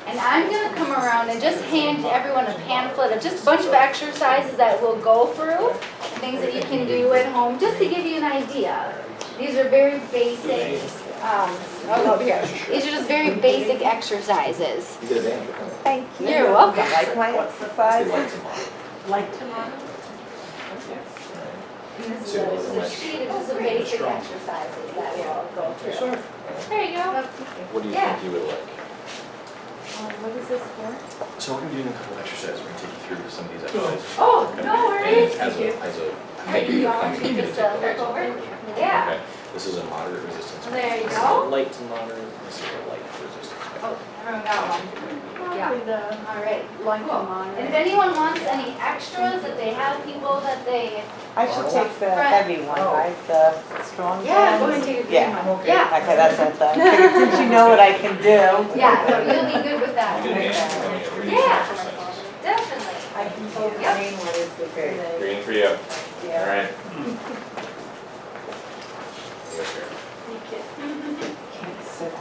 Speaker 1: And I'm going to come around and just hand everyone a pamphlet of just a bunch of exercises that we'll go through, and things that you can do at home, just to give you an idea. These are very basic. These are just very basic exercises.
Speaker 3: You get a band.
Speaker 6: Thank you.
Speaker 1: You're welcome.
Speaker 6: Like my exercise.
Speaker 2: Like tomorrow?
Speaker 1: This is a sheet of just some basic exercises that we'll go through.
Speaker 4: Sure.
Speaker 1: There you go.
Speaker 3: What do you
Speaker 1: Yeah.
Speaker 3: think you would like?
Speaker 6: What is this for?
Speaker 3: So we're going to be doing a couple exercises. We're going to take you through some of these exercises.
Speaker 1: Oh, no worries.
Speaker 3: As a
Speaker 1: Hey, you want me just to look over? Yeah.
Speaker 3: Okay. This is a moderate resistance.
Speaker 1: There you
Speaker 3: This is
Speaker 1: go.
Speaker 3: a light to moderate. This is a light resistance.
Speaker 1: Oh, everyone got one. Yeah.
Speaker 2: Probably the
Speaker 1: All right.
Speaker 2: like
Speaker 1: Cool.
Speaker 2: tomorrow.
Speaker 1: And if anyone wants any extras, if they have people that they,
Speaker 6: I should take the heavy one, right? The strong
Speaker 1: yeah, go
Speaker 6: one?
Speaker 1: ahead and take a green
Speaker 6: Yeah.
Speaker 1: one. Yeah.
Speaker 6: Okay, that's what I thought. I figured since you know what I can do.
Speaker 1: Yeah, no, you'll be good with that.
Speaker 3: You get a band. We're gonna do
Speaker 1: Yeah.
Speaker 3: some exercises.
Speaker 1: Definitely.
Speaker 6: I can do the
Speaker 1: Yep.
Speaker 6: green one is the green.
Speaker 3: Green for you. All
Speaker 6: Yeah.
Speaker 3: right.
Speaker 6: Can't sit, I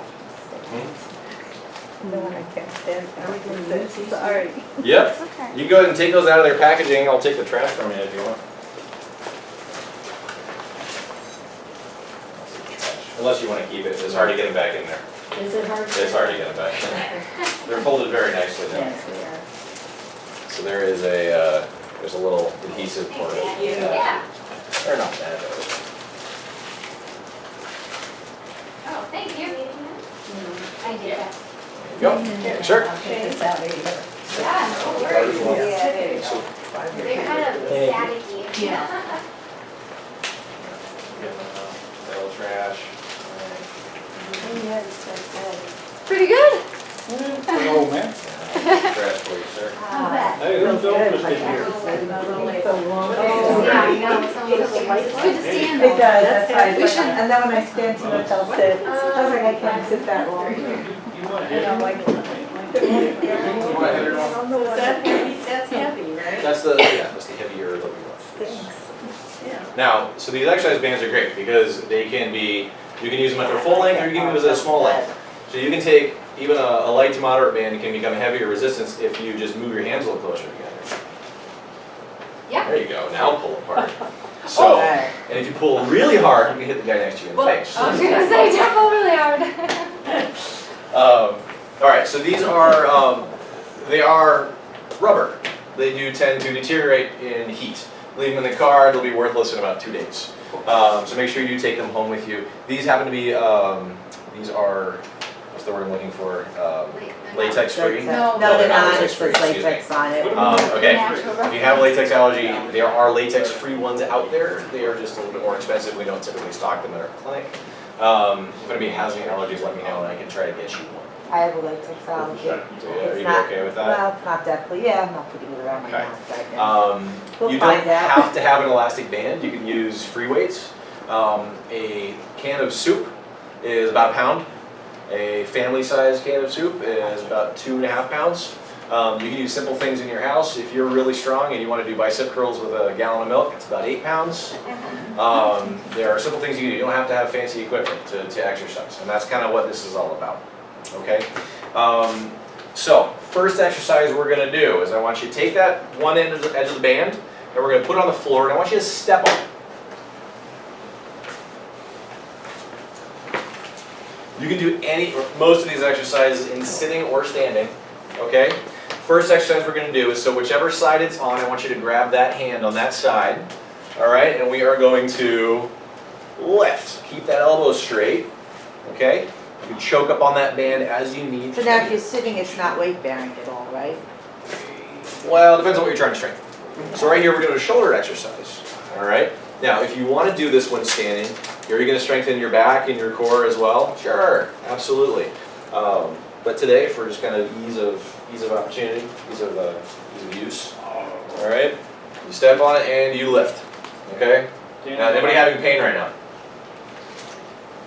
Speaker 3: Hmm?
Speaker 6: can stand. No, I can't stand, I can sit, sorry.
Speaker 3: Yep. You can go ahead and take those out of their packaging. I'll take the trash from you if you want. Unless you want to keep it. It's hard to get them back in there.
Speaker 2: Is it hard?
Speaker 3: It's hard to get them back in there. They're folded very nicely though.
Speaker 2: Yes, we are.
Speaker 3: So there is there's a little adhesive part.
Speaker 1: Yeah.
Speaker 3: They're not bad though.
Speaker 1: Oh, thank you. I did that.
Speaker 3: There you go. Sure.
Speaker 2: I'll take this out of here.
Speaker 1: Yeah, no worries.
Speaker 6: Yeah, there you go.
Speaker 3: So,
Speaker 1: They're kind of staticky.
Speaker 2: Yeah.
Speaker 3: Little trash.
Speaker 6: Yeah, it's like that.
Speaker 1: Pretty good.
Speaker 4: Oh, man.
Speaker 3: Trash for you, sir.
Speaker 1: How's that?
Speaker 4: Hey, who's the oldest in here?
Speaker 6: So long.
Speaker 1: Oh, yeah, I know. Some of those are- It's good to stand
Speaker 6: It
Speaker 1: though.
Speaker 6: does, that's why,
Speaker 1: We should-
Speaker 6: and then when I stand too much, I'll sit. I was like, I can't sit that long.
Speaker 4: You want to
Speaker 6: And I'm like.
Speaker 2: That's heavy, right?
Speaker 3: That's the heavier that we want.
Speaker 6: Thanks.
Speaker 2: Yeah.
Speaker 3: Now, so these exercise bands are great because they can be, you can use them at their full length or you can use them at a small length. So you can take even a light to moderate band, it can become heavier resistance if you just move your hands a little closer together.
Speaker 1: Yeah.
Speaker 3: There you go, now pull apart. So,
Speaker 6: Okay.
Speaker 3: and if you pull really hard, you can hit the guy next to you in the face.
Speaker 1: I was gonna say, don't pull really hard.
Speaker 3: All right, so these are, they are rubber. They do tend to deteriorate in heat. Leave them in the car, they'll be worthless in about 2 days. So make sure you take them home with you. These happen to be, these are, what's the word I'm looking for? Latex free.
Speaker 1: No.
Speaker 6: No, they're not,
Speaker 3: latex
Speaker 6: it
Speaker 3: free,
Speaker 6: says
Speaker 3: excuse me.
Speaker 6: latex on it.
Speaker 3: Okay,
Speaker 1: Natural
Speaker 3: if you have a latex allergy, there are latex free ones out there. They are just a little bit more expensive. We don't typically stock them at our clinic. If anybody has any allergies, let me know and I can try to get you one.
Speaker 6: I have a latex allergy.
Speaker 3: So, yeah, are
Speaker 6: It's
Speaker 3: you
Speaker 6: not-
Speaker 3: okay with that?
Speaker 6: Well, it's not definitely, yeah, I'm not putting it around my
Speaker 3: Okay.
Speaker 6: mouth, I guess. We'll
Speaker 3: You don't
Speaker 6: find out.
Speaker 3: have to have an elastic band. You can use free weights. A can of soup is about a pound. A family-sized can of soup is about 2.5 pounds. You can use simple things in your house. If you're really strong and you want to do bicep curls with a gallon of milk, it's about 8 pounds. There are simple things you can do. You don't have to have fancy equipment to exercise, and that's kind of what this is all about. Okay? So first exercise we're gonna do is I want you to take that one end of the edge of the band, and we're gonna put it on the floor, and I want you to step on it. You can do any or most of these exercises in sitting or standing, okay? First exercise we're gonna do is, so whichever side it's on, I want you to grab that hand on that side, all right? And we are going to lift. Keep that elbow straight, okay? You can choke up on that band as you need.
Speaker 6: So now if you're sitting, it's not weight bearing at all, right?
Speaker 3: Well, it depends on what you're trying to strengthen. So right here, we're doing a shoulder exercise, all right? Now, if you want to do this when standing, are you going to strengthen your back and your core as well? Sure, absolutely. But today, for just kind of ease of opportunity, ease of use, all right? You step on it and you lift, okay? Now, anybody having pain right now?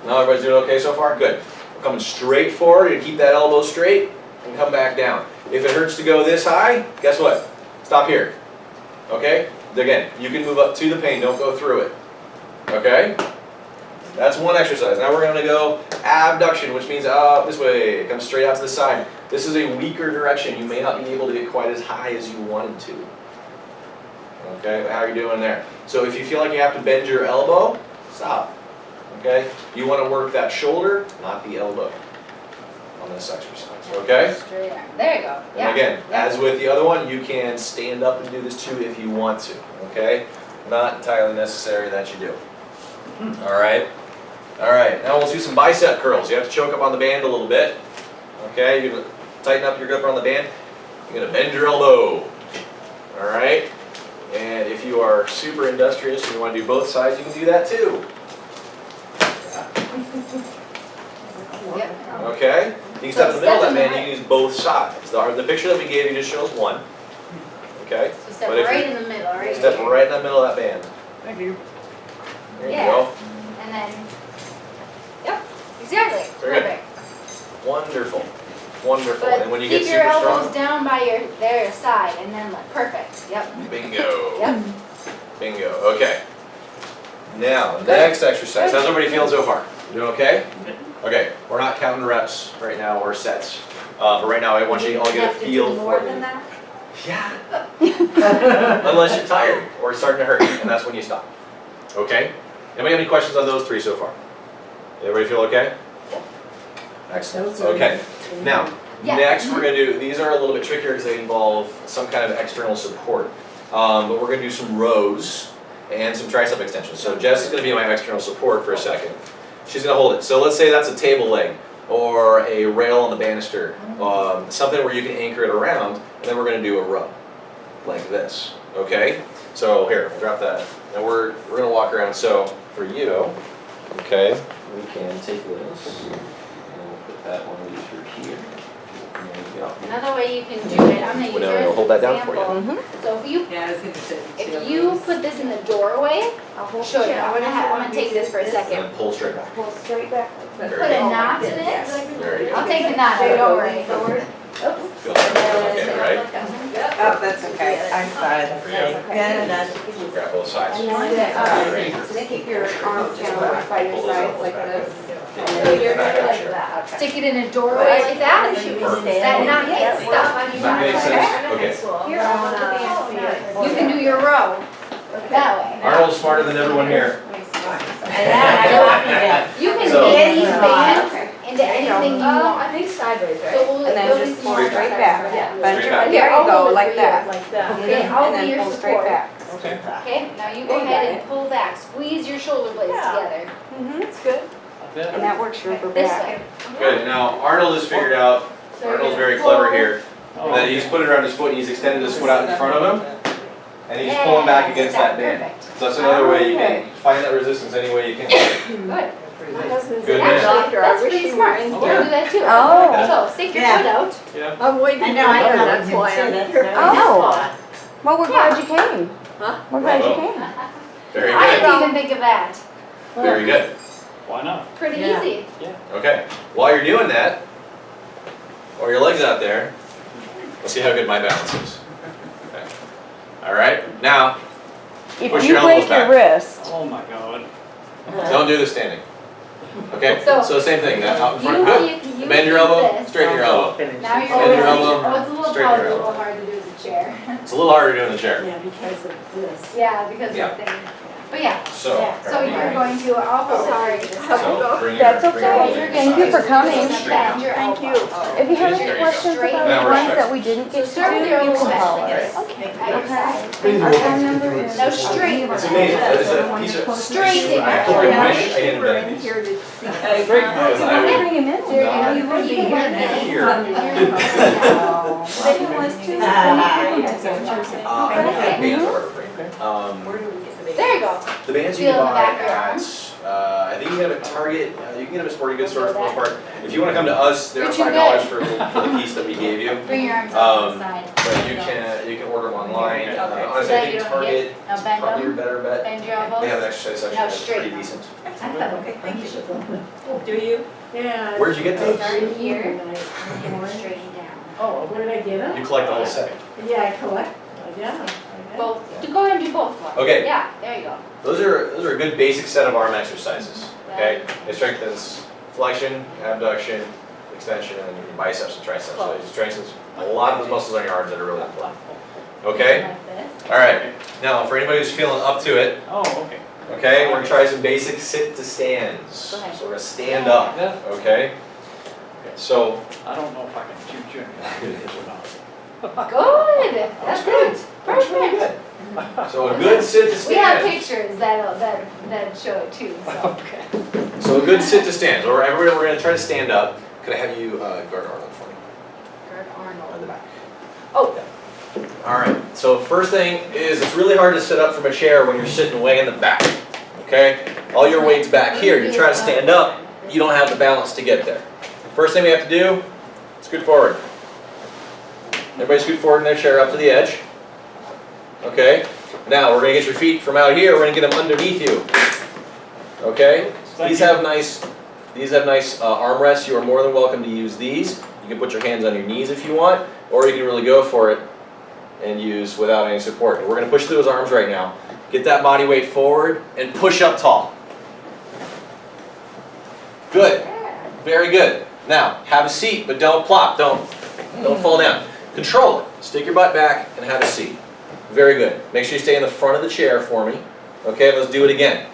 Speaker 3: No, everybody's doing okay so far? Good. We're coming straight forward, and keep that elbow straight, and come back down. If it hurts to go this high, guess what? Stop here, okay? Again, you can move up to the pain, don't go through it, okay? That's one exercise. Now we're gonna go abduction, which means out this way, come straight out to the side. This is a weaker direction. You may not be able to get quite as high as you wanted to. Okay, how are you doing there? So if you feel like you have to bend your elbow, stop, okay? You wanna work that shoulder, not the elbow on this exercise, okay?
Speaker 1: Straight arm. There you go.
Speaker 3: And
Speaker 1: Yeah.
Speaker 3: again,
Speaker 1: Yeah.
Speaker 3: as with the other one, you can stand up and do this too if you want to, okay? Not entirely necessary that you do. All right, now we'll do some bicep curls. You have to choke up on the band a little bit, okay? You're gonna tighten up your grip on the band. You're gonna bend your elbow, all right? And if you are super industrious and you wanna do both sides, you can do that too.
Speaker 1: Yep.
Speaker 3: Okay? You can step in the middle of that band, you can use both sides. The picture that we gave you just shows one, okay?
Speaker 1: So step
Speaker 3: But if
Speaker 1: right
Speaker 3: you-
Speaker 1: in the middle, right
Speaker 3: Step
Speaker 1: here.
Speaker 3: right in the middle of that band.
Speaker 6: Thank you.
Speaker 3: There you
Speaker 1: Yeah.
Speaker 3: go.
Speaker 1: And then, yep, exactly.
Speaker 3: Very good.
Speaker 1: Perfect.
Speaker 3: Wonderful. Wonderful.
Speaker 1: But
Speaker 3: And when you
Speaker 1: keep
Speaker 3: get
Speaker 1: your
Speaker 3: super
Speaker 1: elbows
Speaker 3: strong,
Speaker 1: down by their side, and then like perfect. Yep.
Speaker 3: bingo.
Speaker 1: Yep.
Speaker 3: Bingo. Okay. Now, next exercise. How's everybody feeling so far? Doing okay? Okay. We're not counting reps right now or sets. But right now, I want you all to get a feel for it.
Speaker 5: that?
Speaker 3: Yeah. Unless you're tired or it's starting to hurt, and that's when you stop. Okay? Anybody have any questions on those three so far? Everybody feel okay? Excellent. Okay. Now,
Speaker 1: Yeah.
Speaker 3: next we're going to do, these are a little bit trickier because they involve some kind of external support. But we're going to do some rows and some tricep extensions. So Jess is going to be my external support for a second. She's going to hold it. So let's say that's a table leg or a rail on the banister, something where you can anchor it around, and then we're going to do a row like this. Okay? So here, drop that. And we're going to walk around. So for you, okay, we can take this and we'll put that one through here. And there we go.
Speaker 1: Another way you can do it, I'm gonna use
Speaker 3: Well,
Speaker 1: yours
Speaker 3: now
Speaker 1: as
Speaker 3: I'll
Speaker 1: an
Speaker 3: hold that down for you.
Speaker 1: example. So if you,
Speaker 2: Yeah, I was gonna say.
Speaker 1: if you put this in the doorway, I'll show you. I'm gonna take this for a
Speaker 3: And
Speaker 1: second.
Speaker 3: then pull straight back.
Speaker 6: Pull straight back.
Speaker 3: Very
Speaker 1: Put a
Speaker 3: good.
Speaker 1: knot in
Speaker 3: Very
Speaker 1: it.
Speaker 3: good.
Speaker 1: I'll take the knot, don't worry. Oops.
Speaker 3: Feel like okay, right?
Speaker 6: Oh, that's okay, I'm fine.
Speaker 3: There you go.
Speaker 6: Yeah, that's.
Speaker 3: So grab both sides.
Speaker 7: And then keep your arms down by your sides like this.
Speaker 3: And
Speaker 7: You're
Speaker 3: back
Speaker 7: like
Speaker 3: out.
Speaker 7: that.
Speaker 1: Stick it in a doorway like that. That knot gets stuck.
Speaker 3: That makes sense. Okay.
Speaker 1: Here, you can do your row that way.
Speaker 3: Arnold's smarter than everyone here.
Speaker 1: You can
Speaker 3: So-
Speaker 1: make these bands into anything you
Speaker 7: I
Speaker 1: want.
Speaker 7: think sideways,
Speaker 1: So
Speaker 7: right?
Speaker 1: we'll,
Speaker 7: And then
Speaker 1: we'll
Speaker 7: just
Speaker 1: do
Speaker 7: more
Speaker 1: some
Speaker 6: Straight
Speaker 1: more
Speaker 6: back.
Speaker 1: exercises.
Speaker 6: Bend
Speaker 3: Straight
Speaker 6: your-
Speaker 3: back.
Speaker 6: There you
Speaker 7: I'll
Speaker 6: go,
Speaker 7: hold it
Speaker 6: like
Speaker 7: for you,
Speaker 6: that.
Speaker 7: Like that.
Speaker 1: Okay, I'll
Speaker 6: And
Speaker 1: be
Speaker 6: then
Speaker 1: your
Speaker 6: pull straight
Speaker 1: support.
Speaker 6: back.
Speaker 3: Okay.
Speaker 1: Okay, now you go ahead and pull back, squeeze your shoulder blades together.
Speaker 6: That's good. And that works your upper
Speaker 1: This
Speaker 6: back.
Speaker 1: way.
Speaker 3: Good. Now Arnold has figured out.
Speaker 1: So you're
Speaker 3: Arnold's
Speaker 1: gonna
Speaker 3: very
Speaker 1: pull-
Speaker 3: clever here.
Speaker 4: Oh,
Speaker 3: That he's put it around his foot and he's extended his foot out in front of him, and he's pulling back against that band.
Speaker 1: Perfect.
Speaker 3: So that's another way you can find that resistance any way you can.
Speaker 1: Good.
Speaker 7: My husband's
Speaker 3: Good
Speaker 7: a
Speaker 3: man.
Speaker 7: doctor, I
Speaker 1: That's
Speaker 7: wish
Speaker 1: pretty
Speaker 7: you were
Speaker 1: smart.
Speaker 7: in
Speaker 1: We'll
Speaker 7: here.
Speaker 1: do that too.
Speaker 6: Oh.
Speaker 1: So stick your
Speaker 6: Yeah.
Speaker 1: foot out.
Speaker 4: Yeah.
Speaker 7: I'm waiting.
Speaker 6: I know, I
Speaker 7: for
Speaker 6: know.
Speaker 7: That's why I'm here.
Speaker 6: Oh. Well, we're glad you came.
Speaker 7: Huh?
Speaker 6: We're glad you
Speaker 3: Bravo.
Speaker 6: came.
Speaker 3: Very
Speaker 1: I
Speaker 3: good.
Speaker 1: didn't even think of that.
Speaker 3: Very good.
Speaker 4: Why not?
Speaker 1: Pretty
Speaker 7: Yeah.
Speaker 1: easy.
Speaker 3: Okay. While you're doing that, or your legs out there, let's see how good my balance is. Okay. All right. Now,
Speaker 6: If
Speaker 3: Push
Speaker 6: you
Speaker 3: your elbows
Speaker 6: break your
Speaker 3: back.
Speaker 6: wrist,
Speaker 4: Oh my God.
Speaker 3: don't do the standing. Okay,
Speaker 1: So,
Speaker 3: so same thing, that out in front,
Speaker 1: You,
Speaker 3: good.
Speaker 1: you
Speaker 3: Bend your
Speaker 1: keep
Speaker 3: elbow,
Speaker 1: this.
Speaker 3: straighten your elbow.
Speaker 1: Now you're
Speaker 3: Bend your
Speaker 1: going,
Speaker 3: elbow,
Speaker 1: oh, it's a little,
Speaker 3: straighten
Speaker 1: probably
Speaker 3: your
Speaker 1: a little
Speaker 3: elbow.
Speaker 1: hard to do with the chair.
Speaker 3: It's a little harder to do in the chair.
Speaker 2: Yeah, because of this.
Speaker 1: Yeah, because of
Speaker 3: Yeah.
Speaker 1: the thing. But yeah,
Speaker 3: So.
Speaker 1: so you're going to, I'll hold it for you this time.
Speaker 3: So bring your,
Speaker 7: That's
Speaker 3: bring your
Speaker 7: okay.
Speaker 3: elbow
Speaker 1: You're
Speaker 3: to
Speaker 1: going
Speaker 3: your
Speaker 7: Thank you
Speaker 3: side.
Speaker 7: for coming.
Speaker 1: Bend your
Speaker 7: Thank
Speaker 1: elbow.
Speaker 7: you. If you have
Speaker 3: There you
Speaker 7: any
Speaker 3: go.
Speaker 7: questions
Speaker 1: Straight
Speaker 7: about
Speaker 3: Now
Speaker 7: the
Speaker 3: we're
Speaker 7: ones
Speaker 3: straight.
Speaker 7: that we didn't
Speaker 1: So
Speaker 7: get to
Speaker 1: start with
Speaker 7: do,
Speaker 1: your
Speaker 7: you
Speaker 1: elbow
Speaker 7: can
Speaker 1: back
Speaker 7: call
Speaker 1: like
Speaker 7: us.
Speaker 1: this.
Speaker 7: Okay.
Speaker 1: At your side.
Speaker 7: Our phone number is.
Speaker 1: No, straight.
Speaker 3: It's amazing, I just had a piece of.
Speaker 1: Straight in.
Speaker 3: I wish I didn't invent these.
Speaker 7: Here to.
Speaker 3: Because I would
Speaker 7: Bring him in.
Speaker 1: So you're
Speaker 3: not
Speaker 1: gonna be looking like this.
Speaker 3: here.
Speaker 7: Second was too.
Speaker 3: I don't think bands are hard to bring.
Speaker 2: Where do we get the
Speaker 1: There you go.
Speaker 3: The bands you
Speaker 1: Feel
Speaker 3: can
Speaker 1: in the
Speaker 3: buy
Speaker 1: back of your
Speaker 3: at,
Speaker 1: arms.
Speaker 3: I think you can have at Target, you can get them at Sporting Goods stores for the most part. If you wanna come to us, they're
Speaker 1: You're too
Speaker 3: $5 for the piece that we gave you.
Speaker 1: Bring your arms up to the side.
Speaker 3: But you can order them online.
Speaker 1: Okay.
Speaker 3: Honestly,
Speaker 1: So
Speaker 3: I
Speaker 1: that you
Speaker 3: think
Speaker 1: don't
Speaker 3: Target
Speaker 1: get- now
Speaker 3: is
Speaker 1: bend
Speaker 3: probably your
Speaker 1: them.
Speaker 3: better bet.
Speaker 1: Bend your
Speaker 3: They have an
Speaker 1: elbows.
Speaker 3: exercise section
Speaker 1: Now
Speaker 3: that's
Speaker 1: straight.
Speaker 3: pretty decent.
Speaker 2: Okay, thank you. Do you? Yeah.
Speaker 3: Where'd you get those?
Speaker 1: Start here.
Speaker 2: Nice.
Speaker 1: And straighten down.
Speaker 2: Oh, where did I get them?
Speaker 3: You collect the whole set.
Speaker 2: Yeah, I collect, yeah.
Speaker 1: Both. Go ahead and do both. One.
Speaker 3: Okay.
Speaker 1: Yeah, there you go.
Speaker 3: Those are a good basic set of arm exercises, okay? It strengthens flexion, abduction, extension, and your biceps and triceps. So it strengthens a lot of those muscles on your arms that are really important. Okay?
Speaker 1: Like this.
Speaker 3: All right. Now, for anybody who's feeling up to it,
Speaker 4: Oh, okay.
Speaker 3: okay, we're gonna try some basic sit to stands.
Speaker 1: Go ahead.
Speaker 3: So we're gonna stand up,
Speaker 4: Yeah.
Speaker 3: okay? So,
Speaker 4: I don't know if I can shoot you in the or not.
Speaker 1: Good. That's good.
Speaker 3: that's really
Speaker 1: Perfect.
Speaker 3: good. So a good sit to
Speaker 1: We have
Speaker 3: stand.
Speaker 1: pictures that show it too. So.
Speaker 4: Okay.
Speaker 3: So a good sit to stand. So everybody, we're gonna try to stand up. Could I have you guard Arnold for me
Speaker 1: Gerd
Speaker 3: on
Speaker 1: Arnold.
Speaker 3: the back?
Speaker 1: Oh.
Speaker 3: All right, so first thing is it's really hard to sit up from a chair when you're sitting way in the back, okay? All your weight's back here, you try to stand up, you don't have the balance to get there. First thing we have to do, scoot forward. Everybody scoot forward in their chair up to the edge. Okay, now we're gonna get your feet from out here, we're gonna get them underneath you. Okay, these have nice armrests, you are more than welcome to use these. You can put your hands on your knees if you want, or you can really go for it and use without any support. We're going to push through those arms right now. Get that body weight forward and push up tall. Good. Very good. Now, have a seat, but don't plop. Don't fall down. Control it. Stick your butt back and have a seat. Very good. Make sure you stay in the front of the chair for me. Okay, let's do it again.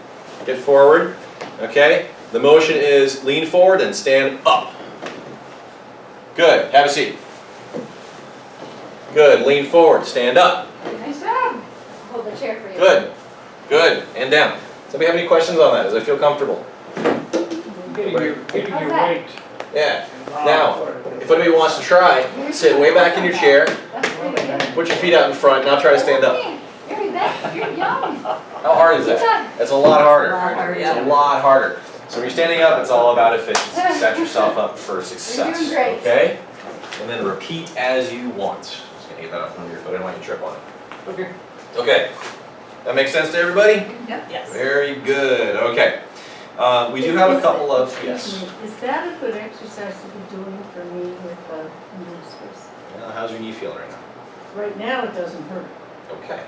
Speaker 3: Get forward. Okay? The motion is lean forward and stand up. Good. Have a seat. Good. Lean forward. Stand up.
Speaker 1: Nice job. Hold the chair for you.
Speaker 3: Good. Good. And down. Somebody have any questions on that? Does it feel comfortable?
Speaker 4: Getting your
Speaker 1: How's that?
Speaker 4: weight.
Speaker 3: Yeah. Now, if anybody wants to try, sit way back in your chair,
Speaker 1: That's pretty good.
Speaker 3: put your feet out in front, now try to stand up.
Speaker 1: You're back. You're young.
Speaker 3: How hard is that? It's a lot harder. It's a lot harder. So when you're standing up, it's all about efficiency. Set yourself up for success.
Speaker 1: You're doing great.
Speaker 3: Okay? And then repeat as you want. Just gonna get that up under your foot. I don't want you to trip on it.
Speaker 4: Okay.
Speaker 3: Okay. That makes sense to everybody?
Speaker 2: Yes.
Speaker 3: Very good. Okay. We do have a couple of, yes.
Speaker 2: Is that a good exercise to be doing for me with the meniscus?
Speaker 3: How's your knee feeling right now?
Speaker 2: Right now, it doesn't hurt.
Speaker 3: Okay.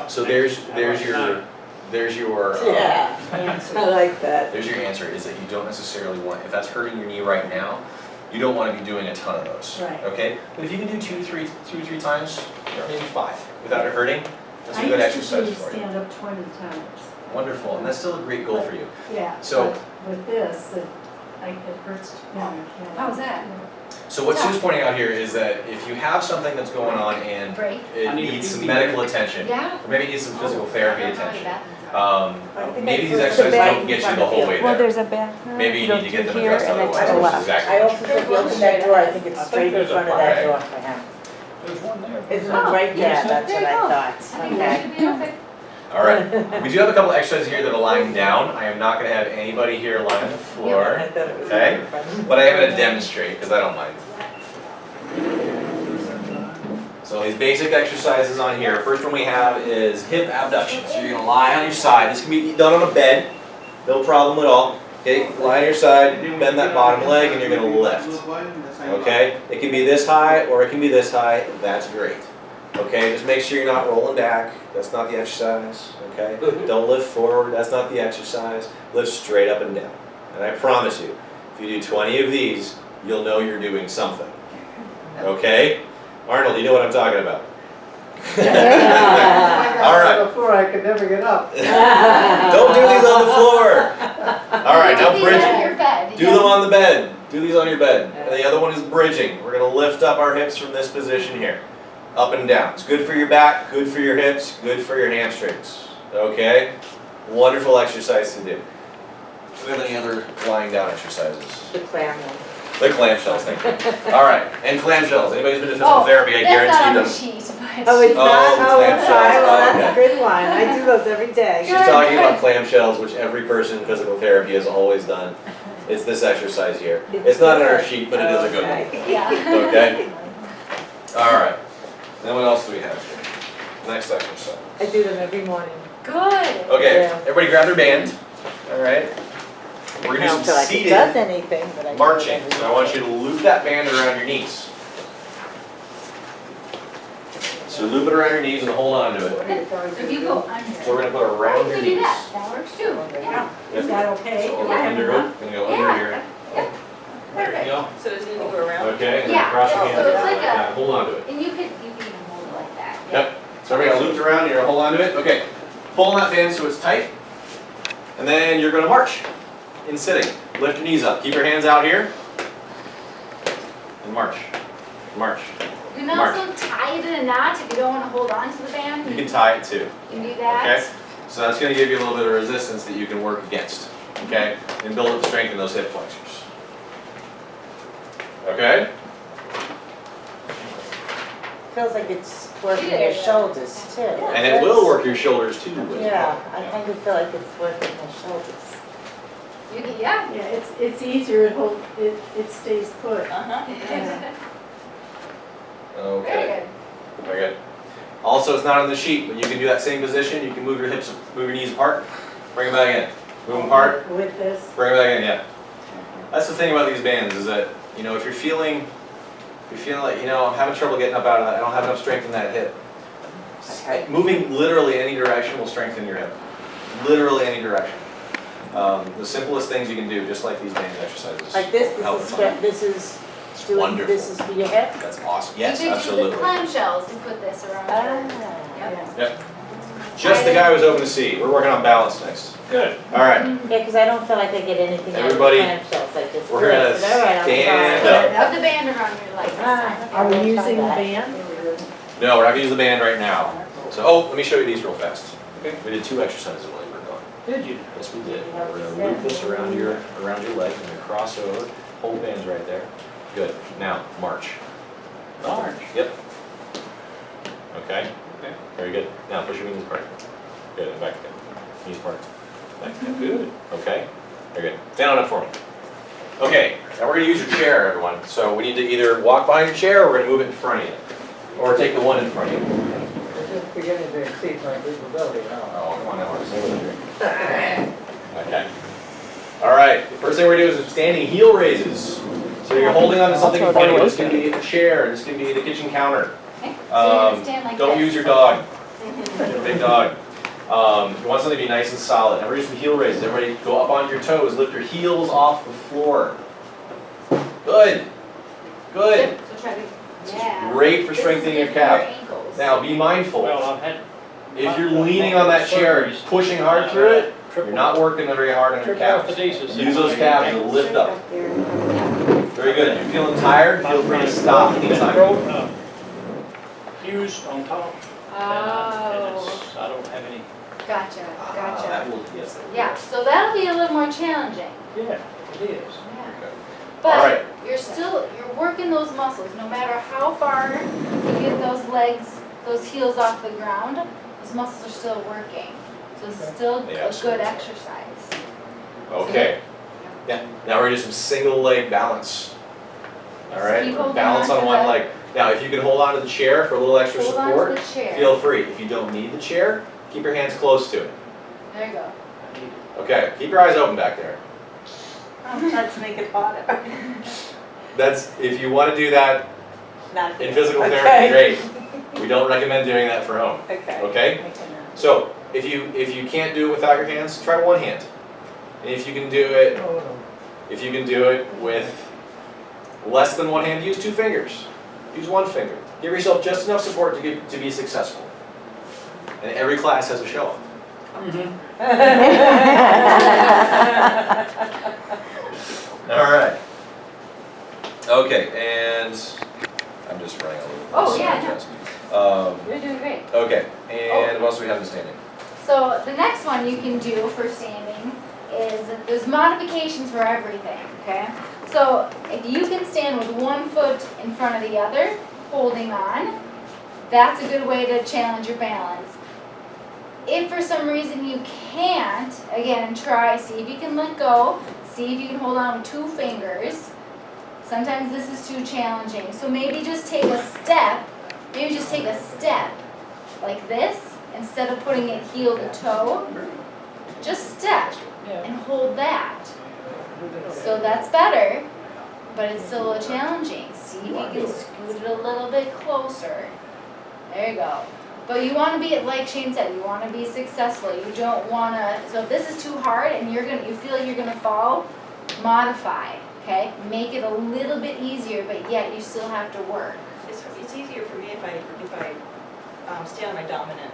Speaker 3: So there's your
Speaker 6: Yeah, I like that.
Speaker 3: there's your answer is that you don't necessarily want, if that's hurting your knee right now, you don't want to be doing a ton of those.
Speaker 2: Right.
Speaker 3: Okay? But if you can do two, three times, or maybe 5 without it hurting, that's a good exercise for you.
Speaker 2: I used to stand up 20 times.
Speaker 3: Wonderful, and that's still a great goal for you.
Speaker 2: Yeah.
Speaker 3: So-
Speaker 2: but with this, it hurts.
Speaker 1: How's that?
Speaker 3: So what Sue's pointing out here is that if you have something that's going on and
Speaker 1: Break.
Speaker 3: it
Speaker 4: I need
Speaker 3: needs
Speaker 4: to
Speaker 3: some
Speaker 4: be-
Speaker 3: medical attention,
Speaker 1: Yeah.
Speaker 3: or maybe it needs some physical therapy attention,
Speaker 6: I think
Speaker 3: maybe
Speaker 6: I
Speaker 3: these
Speaker 6: put
Speaker 3: exercises
Speaker 6: the
Speaker 3: don't
Speaker 6: back
Speaker 3: get you
Speaker 6: in
Speaker 3: the whole
Speaker 6: front
Speaker 3: way
Speaker 6: of
Speaker 7: Well,
Speaker 3: there.
Speaker 7: there's a bathroom.
Speaker 3: Maybe you
Speaker 7: Go
Speaker 3: need to get them
Speaker 7: through here
Speaker 3: adjusted
Speaker 7: and then
Speaker 3: otherwise,
Speaker 7: to the
Speaker 3: which is
Speaker 7: left.
Speaker 3: exactly
Speaker 6: I
Speaker 3: what
Speaker 6: also think you open that door, I think it's straight in front of that door for him.
Speaker 4: There's one there.
Speaker 6: Isn't it right there?
Speaker 4: Yes.
Speaker 6: That's
Speaker 1: There
Speaker 6: what
Speaker 1: you
Speaker 6: I
Speaker 1: go.
Speaker 6: thought.
Speaker 1: I think that should be okay.
Speaker 3: All right, we do have a couple exercises here that are lying down. I am not going to have anybody here lying on the floor,
Speaker 6: I thought it was
Speaker 3: okay?
Speaker 6: really funny.
Speaker 3: But I am going to demonstrate because I don't mind. So these basic exercises on here. First one we have is hip abduction. So you're going to lie on your side. This can be done on a bed, no problem at all. Okay, lie on your side, bend that bottom leg, and you're going to lift. Okay, it can be this high or it can be this high. That's great. Okay, just make sure you're not rolling back. That's not the exercise. Okay, don't lift forward. That's not the exercise. Lift straight up and down. And I promise you, if you do 20 of these, you'll know you're doing something. Okay? Arnold, you know what I'm talking about. All right.
Speaker 2: Before I could never get up.
Speaker 3: Don't do these on the floor. All right, now
Speaker 1: Do these on
Speaker 3: bridging.
Speaker 1: your bed.
Speaker 3: Do them on the bed. Do these on your bed. And the other one is bridging. We're going to lift up our hips from this position here. Up and down. It's good for your back, good for your hips, good for your hamstrings. Okay? Wonderful exercise to do. Do we have any other lying down exercises?
Speaker 6: The clam one.
Speaker 3: The clamshells, thank you. All right, and clamshells. Anybody's been to physical therapy, I
Speaker 1: That's not on
Speaker 3: guarantee
Speaker 1: the
Speaker 3: them.
Speaker 1: sheet, but.
Speaker 6: Oh, it's
Speaker 3: Oh,
Speaker 6: not?
Speaker 3: the
Speaker 6: Oh, I'm
Speaker 3: clamshells.
Speaker 6: sorry. Well,
Speaker 3: Oh,
Speaker 6: that's a good one. I do those every day.
Speaker 3: She's talking about clamshells, which every person in physical therapy has always done. It's this exercise here. It's not in our sheet, but it is a good one.
Speaker 6: Okay.
Speaker 1: Yeah.
Speaker 3: Okay? All right. Then what else do we have here? Next exercise.
Speaker 6: I do them every morning.
Speaker 1: Good.
Speaker 3: Okay,
Speaker 6: Yeah.
Speaker 3: everybody grab their band. All right. We're
Speaker 6: I
Speaker 3: gonna
Speaker 6: don't
Speaker 3: do
Speaker 6: feel
Speaker 3: some
Speaker 6: like it does
Speaker 3: seated
Speaker 6: anything, but I do it
Speaker 3: marching.
Speaker 6: every
Speaker 3: So I want you to loop that band around your knees. So loop it around your knees and hold on to it.
Speaker 1: So if you go under.
Speaker 3: So we're gonna put it around
Speaker 1: You
Speaker 3: your
Speaker 1: can do
Speaker 3: knees.
Speaker 1: that. That works too. Yeah.
Speaker 5: Is that okay?
Speaker 3: So
Speaker 1: Yeah.
Speaker 3: under, gonna go under here. There you go.
Speaker 6: So does it need to go around?
Speaker 3: Okay, and then
Speaker 1: Yeah,
Speaker 3: cross your hands.
Speaker 1: so it's like a-
Speaker 3: Yeah, hold on to it.
Speaker 1: And you can even hold it like that.
Speaker 3: Yep. So we're gonna loop it around and you're gonna hold on to it. Okay. Pull on that band so it's tight. And then you're gonna march in sitting. Lift your knees up. Keep your hands out here. And march. March.
Speaker 1: You can
Speaker 3: March.
Speaker 1: also tie it in a knot if you don't want to hold on to the band.
Speaker 3: You can tie it too.
Speaker 1: You can do that.
Speaker 3: Okay? So that's gonna give you a little bit of resistance that you can work against. Okay? And build up the strength in those hip flexors. Okay?
Speaker 6: Feels like it's working
Speaker 1: Yeah.
Speaker 6: your shoulders too.
Speaker 3: And it will work your shoulders too. as well.
Speaker 6: Yeah, I kind of feel like it's working my shoulders.
Speaker 1: You can, yeah.
Speaker 2: Yeah, it's easier, it stays put.
Speaker 6: Uh-huh.
Speaker 3: Okay.
Speaker 1: Very good.
Speaker 3: Very good. Also, it's not on the sheet, but you can do that same position. You can move your hips, move your knees apart, bring them back in. Move them apart,
Speaker 2: With this.
Speaker 3: bring them back in, yeah. That's the thing about these bands is that, if you're feeling like, I'm having trouble getting up out of that, I don't have enough strength in that hip.
Speaker 6: Okay.
Speaker 3: Moving literally any direction will strengthen your hip. Literally any direction. The simplest things you can do, just like these band exercises.
Speaker 6: Like this
Speaker 3: help
Speaker 6: is,
Speaker 3: fine.
Speaker 6: this is
Speaker 3: It's
Speaker 6: doing,
Speaker 3: wonderful.
Speaker 6: this is for your hip?
Speaker 3: That's awesome. Yes,
Speaker 1: You could
Speaker 3: absolutely.
Speaker 1: do the clamshells to put this around your.
Speaker 6: Ah.
Speaker 1: Yep.
Speaker 3: Just the guy was open to see. We're working on balance next.
Speaker 4: Good.
Speaker 3: All right.
Speaker 6: Yeah, because I don't feel like I get anything out of the
Speaker 3: Everybody,
Speaker 6: clamshells, I just.
Speaker 3: we're
Speaker 6: do it.
Speaker 3: gonna
Speaker 6: But all right, I'll
Speaker 3: stand
Speaker 6: try.
Speaker 3: up.
Speaker 1: Put the band around your legs this
Speaker 6: Ah,
Speaker 1: time.
Speaker 2: Are we
Speaker 6: I'll try
Speaker 2: using the
Speaker 6: that.
Speaker 2: band?
Speaker 3: No, we're not gonna use the band right now. So, let me show you these real fast.
Speaker 4: Okay.
Speaker 3: We did 2 exercises while you were gone.
Speaker 4: Did you?
Speaker 3: Yes, we did. We're gonna loop this around your leg and then cross over. Hold bands right there. Good. Now, march.
Speaker 4: March.
Speaker 3: Yep. Okay.
Speaker 4: Okay.
Speaker 3: Very good. Now, push your knees apart. Good. And back again. Knees apart. Back again.
Speaker 4: Good.
Speaker 3: Okay. Very good. Stand on up for me. Okay. Now we're gonna use your chair, everyone. So we need to either walk behind your chair or we're gonna move it in front of you. Or take the one in front of you.
Speaker 2: I'm just beginning to exceed my capability now.
Speaker 3: Oh, come on now, stay with it. Okay. All right, the first thing we're gonna do is standing heel raises. So you're holding on to something in front of you. This can be a chair, this can be the kitchen counter.
Speaker 1: Okay, so you're gonna stand like this.
Speaker 3: Don't use your dog, your big dog. You want something to be nice and solid. Now we're doing some heel raises. Everybody go up on your toes, lift your heels off the floor. Good, good.
Speaker 1: So try to,
Speaker 3: This
Speaker 1: yeah.
Speaker 3: is great for
Speaker 1: This is
Speaker 3: strengthening your
Speaker 1: good for
Speaker 3: calf.
Speaker 1: ankles.
Speaker 3: Now be mindful.
Speaker 4: Well, I've had.
Speaker 3: If you're leaning on that chair, just pushing hard through it, you're not working very hard on your calves. Use those calves to lift up. Very good. If you're feeling tired, feel free to stop anytime.
Speaker 4: Fuse on top. And
Speaker 1: Oh,
Speaker 4: it's, I don't have any.
Speaker 1: gotcha,
Speaker 3: That
Speaker 1: gotcha.
Speaker 3: will, yes, that will.
Speaker 1: Yeah, so that'll be a little more challenging.
Speaker 4: Yeah, it is.
Speaker 1: Yeah.
Speaker 3: All
Speaker 1: But
Speaker 3: right.
Speaker 1: you're working those muscles, no matter how far you get those legs, those heels off the ground, those muscles are still working. So it's still
Speaker 3: They
Speaker 1: a
Speaker 3: absolutely
Speaker 1: good
Speaker 3: are.
Speaker 1: exercise.
Speaker 3: Okay. Yeah. Now we're gonna do some single leg balance. All
Speaker 1: So
Speaker 3: right.
Speaker 1: keep holding
Speaker 3: Balance
Speaker 1: on
Speaker 3: on
Speaker 1: to
Speaker 3: one
Speaker 1: the-
Speaker 3: leg. Now, if you can hold on to the chair for a little extra
Speaker 1: Hold on to
Speaker 3: support,
Speaker 1: the chair.
Speaker 3: feel free. If you don't need the chair, keep your hands close to it.
Speaker 1: There you go.
Speaker 4: I need it.
Speaker 3: Okay. Keep your eyes open back there.
Speaker 6: Let's make it harder.
Speaker 3: That's if you want to do that
Speaker 6: Not
Speaker 3: in physical
Speaker 6: Okay.
Speaker 3: therapy. Great. We don't recommend doing that for home.
Speaker 6: Okay.
Speaker 3: Okay. So if you can't do it without your hands, try one hand. And if you can do it, with less than one hand, use 2 fingers. Use 1 finger. Give yourself just enough support to be successful. And every class has a show-off. All right. Okay, and I'm just running a little.
Speaker 1: Oh, yeah,
Speaker 3: no.
Speaker 1: You're doing great.
Speaker 3: Okay, and what else do we have in standing?
Speaker 1: So the next one you can do for standing is there's modifications for everything, okay? So if you can stand with 1 foot in front of the other, holding on, that's a good way to challenge your balance. If for some reason you can't, again, try, see if you can let go, see if you can hold on with 2 fingers. Sometimes this is too challenging, so maybe just take a step, like this, instead of putting it heel to toe. Just step and hold that. So that's better, but it's still challenging. See if you can scoot it a little bit closer. There you go. But you want to be, like Shane said, you want to be successful. You don't want to, so if this is too hard and you feel like you're going to fall, modify, okay? Make it a little bit easier, but yet you still have to work.
Speaker 6: It's easier for me if I stand on my dominant.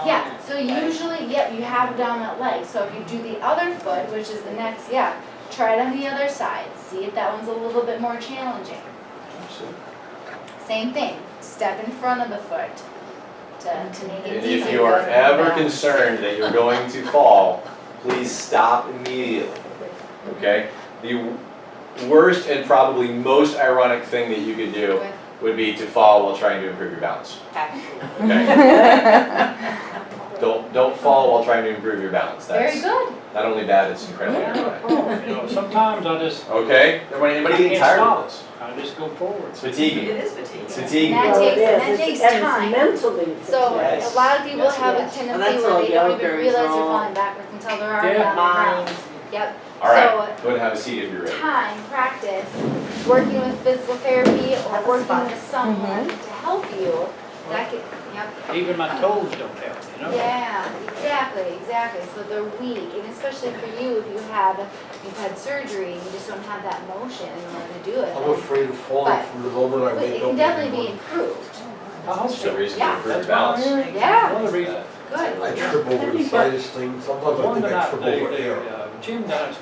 Speaker 1: Yeah, so usually, you have a dominant leg. So if you do the other foot, which is the next, try it on the other side. See if that one's a little bit more challenging. Same thing, step in front of the foot to make it
Speaker 3: And
Speaker 1: easier.
Speaker 3: if you are ever concerned that you're going to fall, please stop immediately. Okay? The worst and probably most ironic thing that you could do would be to fall while trying to improve your balance. Okay? Don't fall while trying to improve your balance. That's
Speaker 1: Very good.
Speaker 3: not only bad, it's incredibly ironic.
Speaker 4: You know, sometimes I just,
Speaker 3: Okay? Anybody getting
Speaker 4: can't
Speaker 3: tired of
Speaker 4: stop.
Speaker 3: this?
Speaker 4: I just go forward.
Speaker 3: It's fatiguing.
Speaker 6: It is fatiguing.
Speaker 3: It's fatiguing.
Speaker 1: That takes
Speaker 2: And
Speaker 1: time.
Speaker 2: it's mentally.
Speaker 1: So
Speaker 3: Yes.
Speaker 1: a lot of people
Speaker 3: Yes,
Speaker 1: have a
Speaker 2: yes.
Speaker 1: tendency
Speaker 2: And that's
Speaker 1: where
Speaker 2: all
Speaker 1: they don't even
Speaker 2: yoga is
Speaker 1: realize they're
Speaker 2: all-
Speaker 1: falling backwards until they're already
Speaker 4: Yeah.
Speaker 1: on the ground. Yep.
Speaker 3: All right,
Speaker 1: So
Speaker 3: go ahead and have a seat if you're ready.
Speaker 1: time, practice, working with physical therapy or
Speaker 6: That's
Speaker 1: working
Speaker 6: fun.
Speaker 1: with someone to help you, that could,
Speaker 4: Even my toes don't help, you know?
Speaker 1: Yeah, exactly. So they're weak, and especially for you, if you've had surgery, you just don't have that motion in order to do it.
Speaker 8: I'm afraid of falling
Speaker 1: But-
Speaker 8: from the moment I
Speaker 1: But
Speaker 8: wake
Speaker 1: it
Speaker 8: up.
Speaker 1: can definitely be improved.
Speaker 4: I hope
Speaker 3: It's a
Speaker 4: so.
Speaker 3: reason to
Speaker 1: Yeah.
Speaker 3: improve your
Speaker 4: That's
Speaker 3: balance.
Speaker 4: why
Speaker 1: Yeah,
Speaker 4: One of the reasons,
Speaker 1: good.
Speaker 8: I trip over the slightest thing. Sometimes I
Speaker 4: one
Speaker 8: think
Speaker 4: that
Speaker 8: I trip over air.
Speaker 4: Jim that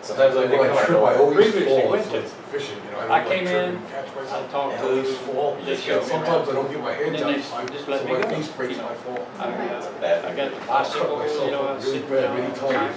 Speaker 3: Sometimes I think
Speaker 8: When I
Speaker 3: I'm
Speaker 8: trip, I always
Speaker 4: Previously
Speaker 8: fall.
Speaker 4: went
Speaker 8: It's
Speaker 4: to-
Speaker 8: like fishing, you know.
Speaker 4: I
Speaker 8: don't
Speaker 4: came
Speaker 8: like trip
Speaker 4: in,
Speaker 8: and catch myself.
Speaker 4: I talked
Speaker 8: I always
Speaker 4: to,
Speaker 8: fall.
Speaker 4: they showed me
Speaker 8: Sometimes I
Speaker 4: around.
Speaker 8: don't get my
Speaker 4: And
Speaker 8: head
Speaker 4: then
Speaker 8: down,
Speaker 4: they
Speaker 8: so
Speaker 4: just let
Speaker 8: so
Speaker 4: me
Speaker 8: my
Speaker 4: go.
Speaker 8: face breaks and I fall.
Speaker 4: I
Speaker 3: Bad.
Speaker 4: got the
Speaker 8: I cut
Speaker 4: bicycle,
Speaker 8: myself
Speaker 4: you know, I
Speaker 8: up really
Speaker 4: sit
Speaker 8: bad
Speaker 4: down.
Speaker 8: many times.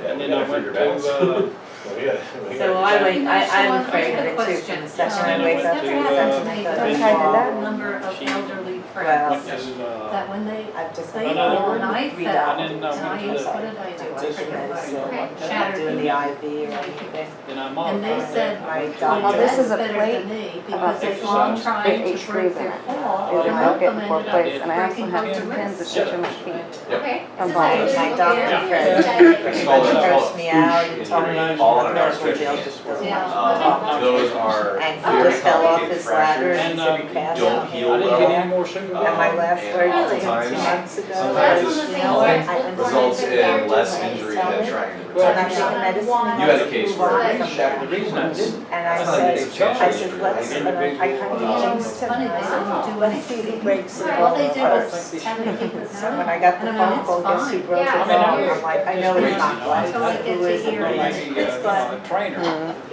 Speaker 3: Yeah,
Speaker 4: And
Speaker 3: we
Speaker 4: then I
Speaker 3: gotta
Speaker 4: went
Speaker 3: improve your balance.
Speaker 4: to,
Speaker 3: We gotta
Speaker 6: So
Speaker 3: do
Speaker 6: I
Speaker 3: that.
Speaker 6: wake, I'm
Speaker 5: That's
Speaker 6: afraid of
Speaker 5: a
Speaker 6: it too,
Speaker 5: question.
Speaker 6: from the second
Speaker 4: And
Speaker 6: I
Speaker 4: I
Speaker 6: wake
Speaker 4: went
Speaker 6: up
Speaker 4: to,
Speaker 6: to the second I
Speaker 5: They
Speaker 6: go
Speaker 5: don't
Speaker 6: to
Speaker 5: have
Speaker 6: bed.
Speaker 5: that number of
Speaker 4: She-
Speaker 5: elderly
Speaker 6: Well,
Speaker 5: friends,
Speaker 4: went to,
Speaker 5: that when they,
Speaker 6: I've just.
Speaker 5: they
Speaker 4: Another
Speaker 5: fall,
Speaker 4: one?
Speaker 5: and I
Speaker 6: Read
Speaker 5: fell,
Speaker 6: out.
Speaker 5: and
Speaker 4: And then
Speaker 5: I
Speaker 4: went to
Speaker 5: used,
Speaker 4: the-
Speaker 5: what did I do? I
Speaker 4: this
Speaker 5: forget
Speaker 4: one.
Speaker 5: what I did.
Speaker 1: Okay.
Speaker 6: I'm
Speaker 5: Shattered
Speaker 6: doing
Speaker 5: me.
Speaker 6: the IV or anything.
Speaker 4: then I
Speaker 5: And
Speaker 4: modified
Speaker 5: they
Speaker 4: that.
Speaker 5: said,
Speaker 6: My
Speaker 5: well,
Speaker 6: doctor-
Speaker 7: Well, this
Speaker 5: that's
Speaker 7: is a
Speaker 5: better
Speaker 7: plate
Speaker 5: than me, because they
Speaker 4: exercise
Speaker 5: all
Speaker 4: with
Speaker 5: trying
Speaker 7: eight
Speaker 5: to break
Speaker 7: screws
Speaker 5: their
Speaker 7: in it.
Speaker 5: fall.
Speaker 7: There's a
Speaker 5: and
Speaker 7: bucket
Speaker 5: come
Speaker 7: and
Speaker 5: in
Speaker 7: 4
Speaker 5: and
Speaker 7: plates, and I also
Speaker 5: breaking
Speaker 7: have
Speaker 5: up
Speaker 7: 2
Speaker 5: the
Speaker 7: pins to
Speaker 5: wrist.
Speaker 7: stitch in my feet.
Speaker 1: Okay.
Speaker 7: I'm
Speaker 1: This is
Speaker 7: fine.
Speaker 1: like
Speaker 6: My
Speaker 1: physical
Speaker 6: doctor
Speaker 1: therapy
Speaker 6: friend.
Speaker 1: or setting?
Speaker 3: It's called a-
Speaker 6: Grossed me out, he
Speaker 3: Injury.
Speaker 6: told me
Speaker 3: All in an
Speaker 6: medical
Speaker 3: outstretched
Speaker 6: jail
Speaker 3: hand.
Speaker 6: just wasn't
Speaker 1: Yeah.
Speaker 3: Those are
Speaker 6: And he
Speaker 3: very
Speaker 6: just fell off
Speaker 3: complicated
Speaker 6: his ladder
Speaker 3: fractures.
Speaker 6: and
Speaker 4: And,
Speaker 6: he said he passed
Speaker 3: don't
Speaker 6: out.
Speaker 3: heal
Speaker 4: I didn't
Speaker 3: well.
Speaker 4: get any more sugar.
Speaker 6: And my last
Speaker 3: And
Speaker 6: words to him
Speaker 3: oftentimes-
Speaker 6: 2 months ago.
Speaker 3: sometimes
Speaker 1: That's
Speaker 3: it's
Speaker 1: one of the
Speaker 6: you know
Speaker 1: things
Speaker 6: what,
Speaker 1: that
Speaker 3: results in less
Speaker 6: When I
Speaker 3: injury
Speaker 6: tell
Speaker 3: than
Speaker 6: him,
Speaker 3: trying to
Speaker 6: well, I'm
Speaker 3: protect
Speaker 6: not
Speaker 3: yourself.
Speaker 6: taking medicine.
Speaker 3: You had a case where
Speaker 1: Right.
Speaker 3: you shattered
Speaker 4: The reason I didn't,
Speaker 6: And I
Speaker 3: That's not a
Speaker 6: said,
Speaker 3: substantial
Speaker 6: I said,
Speaker 3: injury,
Speaker 6: let's,
Speaker 3: right?
Speaker 6: and I kind of jinxed him.
Speaker 5: Funny, they
Speaker 6: I said,
Speaker 5: don't do
Speaker 6: let's see if he
Speaker 5: anything.
Speaker 6: breaks it.
Speaker 5: All they did
Speaker 4: I don't
Speaker 5: was
Speaker 4: think they
Speaker 5: have
Speaker 4: should.
Speaker 5: to keep it
Speaker 6: So when I
Speaker 5: down.
Speaker 6: got the
Speaker 5: And I
Speaker 6: phone
Speaker 5: mean,
Speaker 6: call,
Speaker 5: it's
Speaker 6: guess who
Speaker 5: fine.
Speaker 6: broke
Speaker 1: Yeah,
Speaker 6: his
Speaker 1: I mean,
Speaker 6: arm?
Speaker 1: you're-
Speaker 6: I'm like, I know it's not blood.
Speaker 5: Until I get
Speaker 6: Who
Speaker 5: to
Speaker 6: is it?
Speaker 5: hear
Speaker 4: well,
Speaker 5: it.
Speaker 4: maybe,
Speaker 6: His blood.
Speaker 4: a trainer.